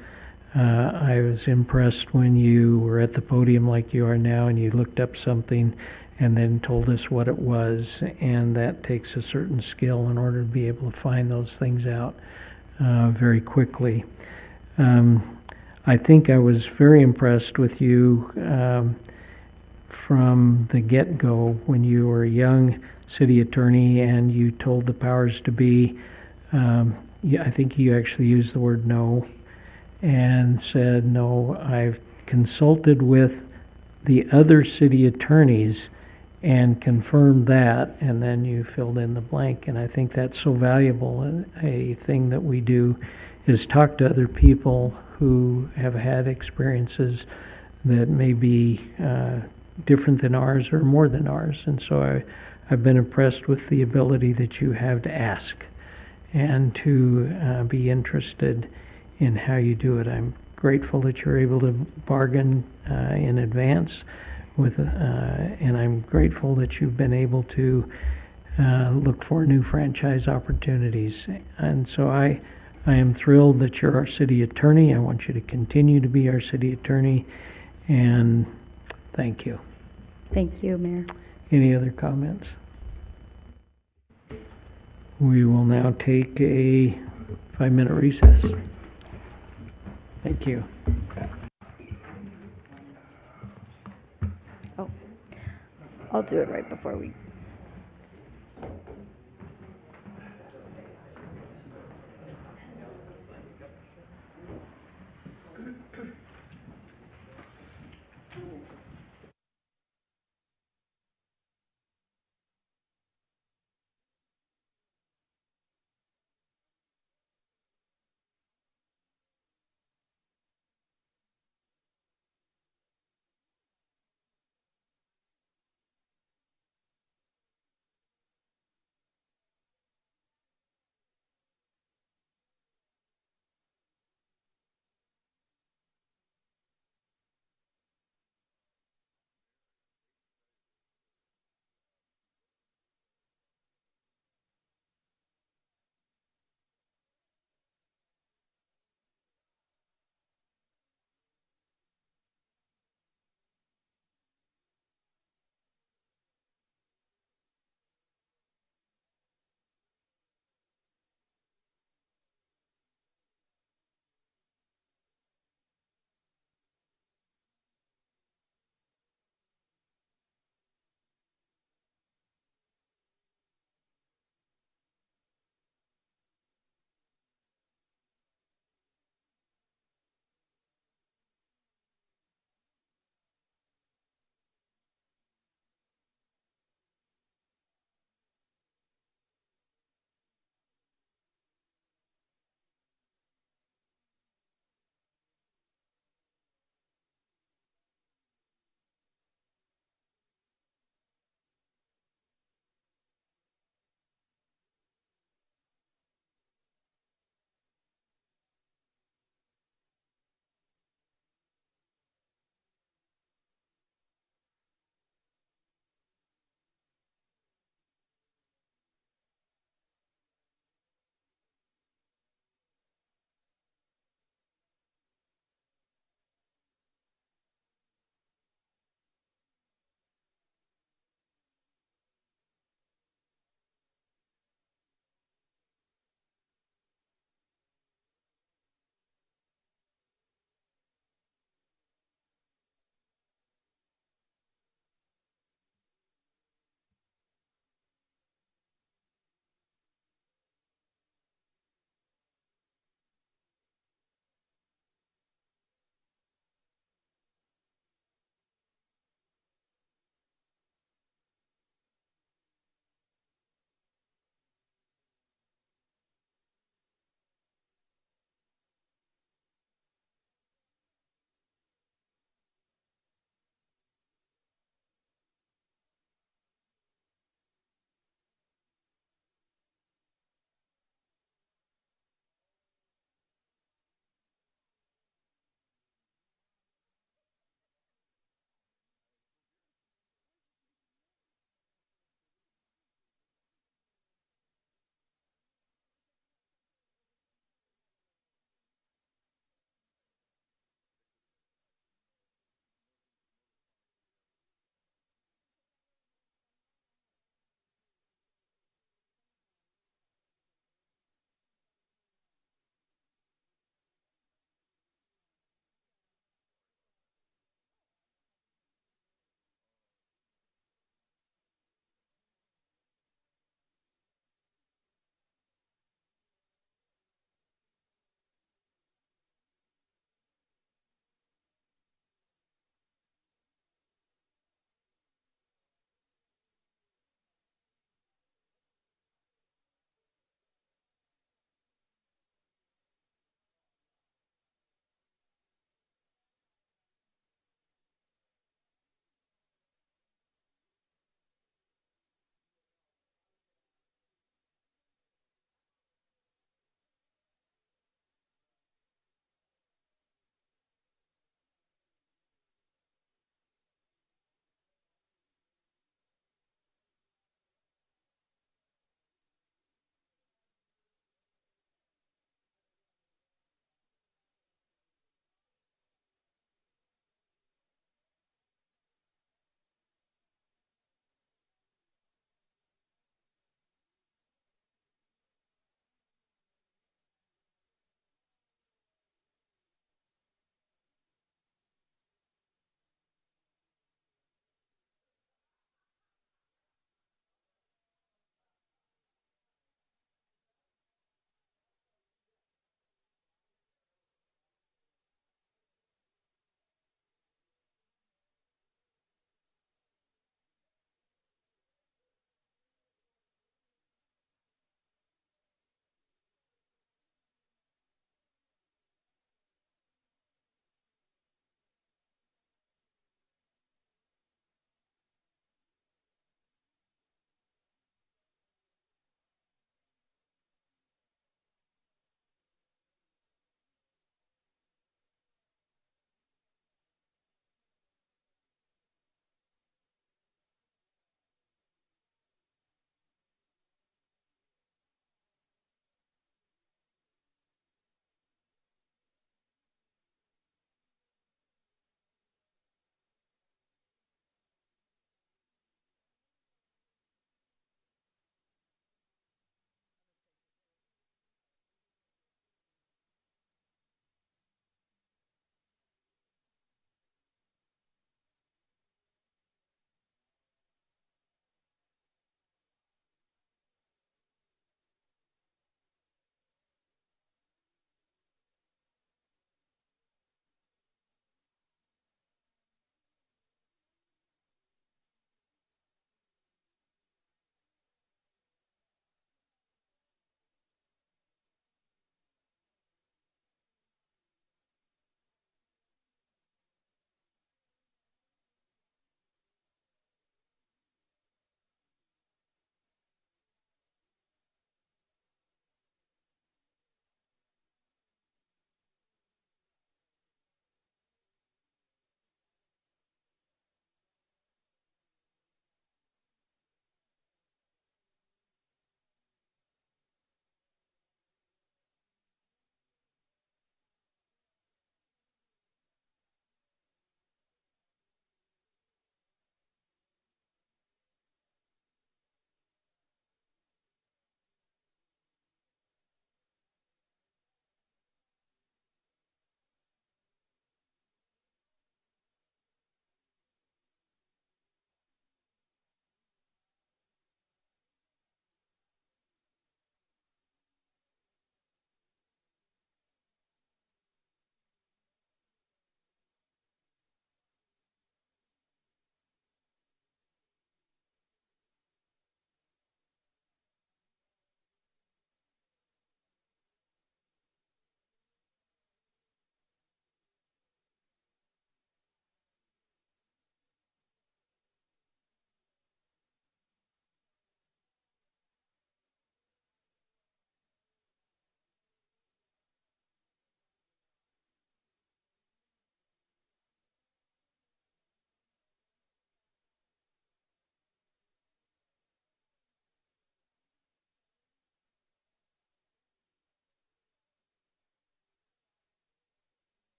I was impressed when you were at the podium like you are now and you looked up something and then told us what it was, and that takes a certain skill in order to be able to find those things out very quickly. I think I was very impressed with you from the get-go when you were a young city attorney and you told the powers to be, I think you actually used the word no, and said, no, I've consulted with the other city attorneys and confirmed that, and then you filled in the blank. And I think that's so valuable. And a thing that we do is talk to other people who have had experiences that may be different than ours or more than ours. And so I've been impressed with the ability that you have to ask and to be interested in how you do it. I'm grateful that you're able to bargain in advance with, and I'm grateful that you've been able to look for new franchise opportunities. And so I am thrilled that you're our city attorney. I want you to continue to be our city attorney, and thank you. Thank you, Mayor. Any other comments? We will now take a 5-minute recess. Thank you. I'll do it right before we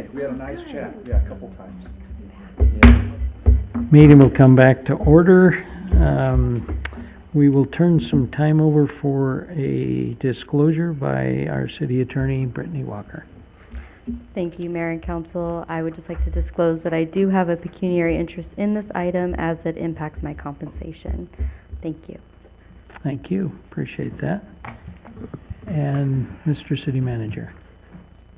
May. We had a nice chat, yeah, a couple times. Meeting will come back to order. We will turn some time over for a disclosure by our city attorney, Brittany Walker. Thank you, Mayor and Council. I would just like to disclose that I do have a pecuniary interest in this item as it impacts my compensation. Thank you. Thank you, appreciate that. And Mr. City Manager.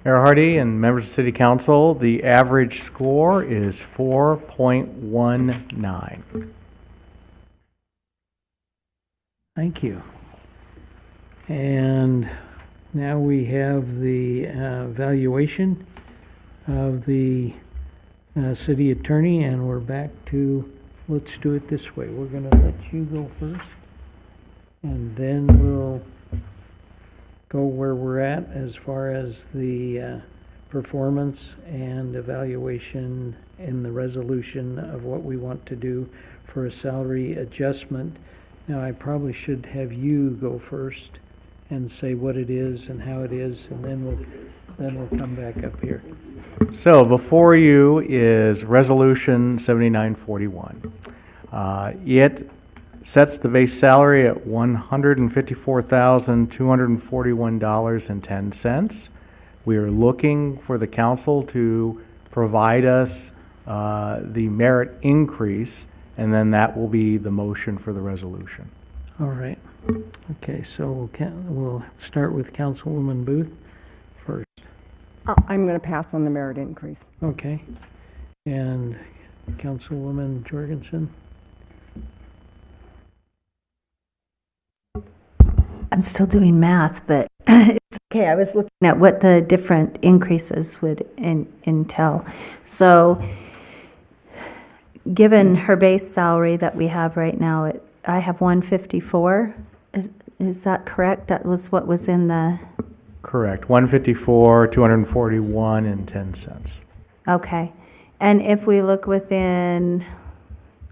Mayor Hardy and members of City Council, the average score is 4.19. Thank you. And now we have the valuation of the city attorney, and we're back to, let's do it this way. We're going to let you go first, and then we'll go where we're at as far as the performance and evaluation in the resolution of what we want to do for a salary adjustment. Now, I probably should have you go first and say what it is and how it is, and then we'll come back up here. So before you is Resolution 7941. It sets the base salary at $154,241.10. We are looking for the council to provide us the merit increase, and then that will be the motion for the resolution. All right. Okay, so we'll start with Councilwoman Booth first. I'm going to pass on the merit increase. Okay. And Councilwoman Jorgensen? I'm still doing math, but it's okay. I was looking at what the different increases would entail. So given her base salary that we have right now, I have 154. Is that correct? That was what was in the... Correct. 154,241.10. Okay. And if we look within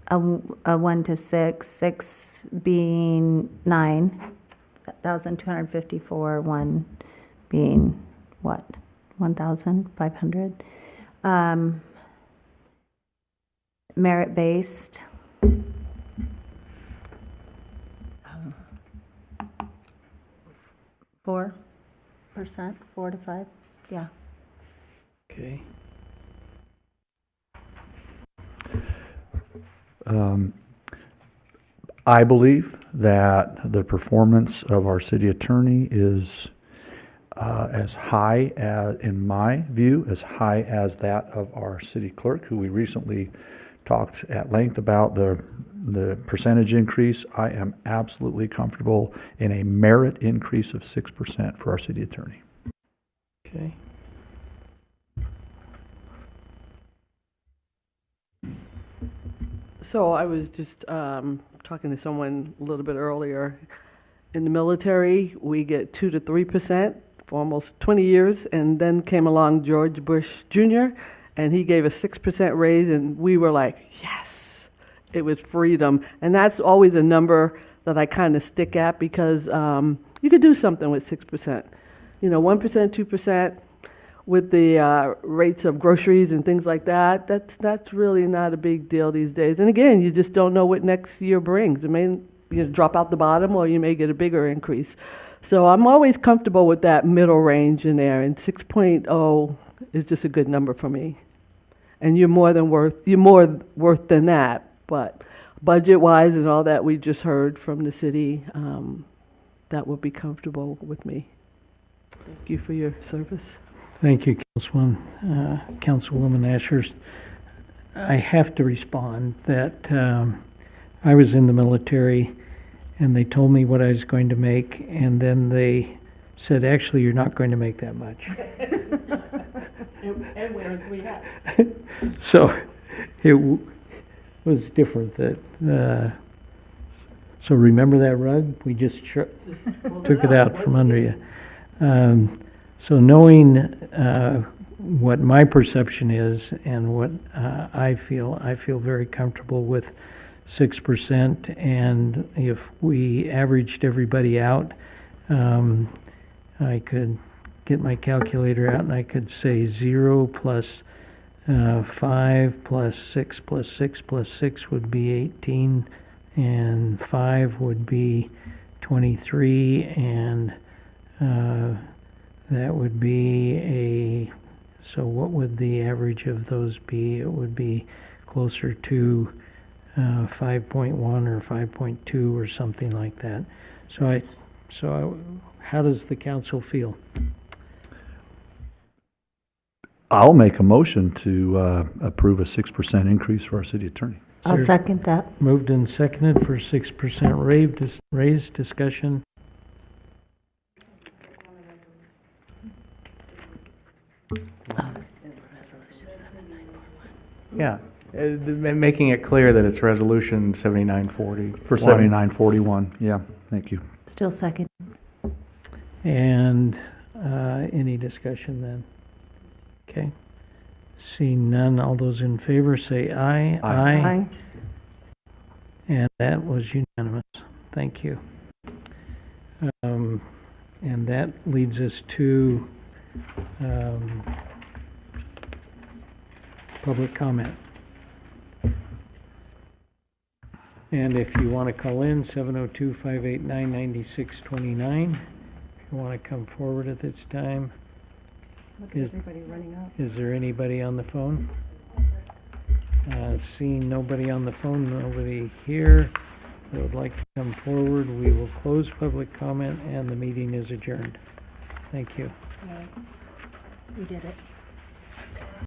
a 1 to 6, 6 being 9,254, 1 being what? 1,500. Merit-based. 4%, 4 to 5, yeah. Okay. I believe that the performance of our city attorney is as high as, in my view, as high as that of our city clerk, who we recently talked at length about the percentage increase. I am absolutely comfortable in a merit increase of 6% for our city attorney. Okay. So I was just talking to someone a little bit earlier. In the military, we get 2 to 3% for almost 20 years, and then came along George Bush Jr., and he gave a 6% raise, and we were like, yes, it was freedom. And that's always a number that I kind of stick at, because you could do something with 6%. You know, 1%, 2%. With the rates of groceries and things like that, that's really not a big deal these days. And again, you just don't know what next year brings. It may drop out the bottom, or you may get a bigger increase. So I'm always comfortable with that middle range in there, and 6.0 is just a good number for me. And you're more worth than that. But budget-wise and all that we just heard from the city, that would be comfortable with me. Thank you for your service. Thank you, Councilwoman Ashurst. I have to respond that I was in the military, and they told me what I was going to make, and then they said, actually, you're not going to make that much. And wearing 3 hats. So it was different. So remember that rug? We just took it out from under you. So knowing what my perception is and what I feel very comfortable with 6%. And if we averaged everybody out, I could get my calculator out and I could say 0 plus 5 plus 6 plus 6 plus 6 would be 18, and 5 would be 23, and that would be so what would the average of those be? It would be closer to 5.1 or 5.2 or something like that. How does the council feel? I'll make a motion to approve a 6% increase for our city attorney. I'll Sir, second that. moved and seconded for 6% raise discussion. Yeah, making it clear that it's Resolution 7940. For 7941, yeah, thank you. Still second. And any discussion then? Okay. Seeing none, all those in favor say aye. Aye. And that was unanimous. Thank you. And that leads us to public comment. And if you want to call in, 702-589-9629. If you want to come forward at this time. Is there anybody on the phone? Seeing nobody on the phone, nobody here that would like to come forward, we will close public comment and the meeting is adjourned. Thank you. We did it.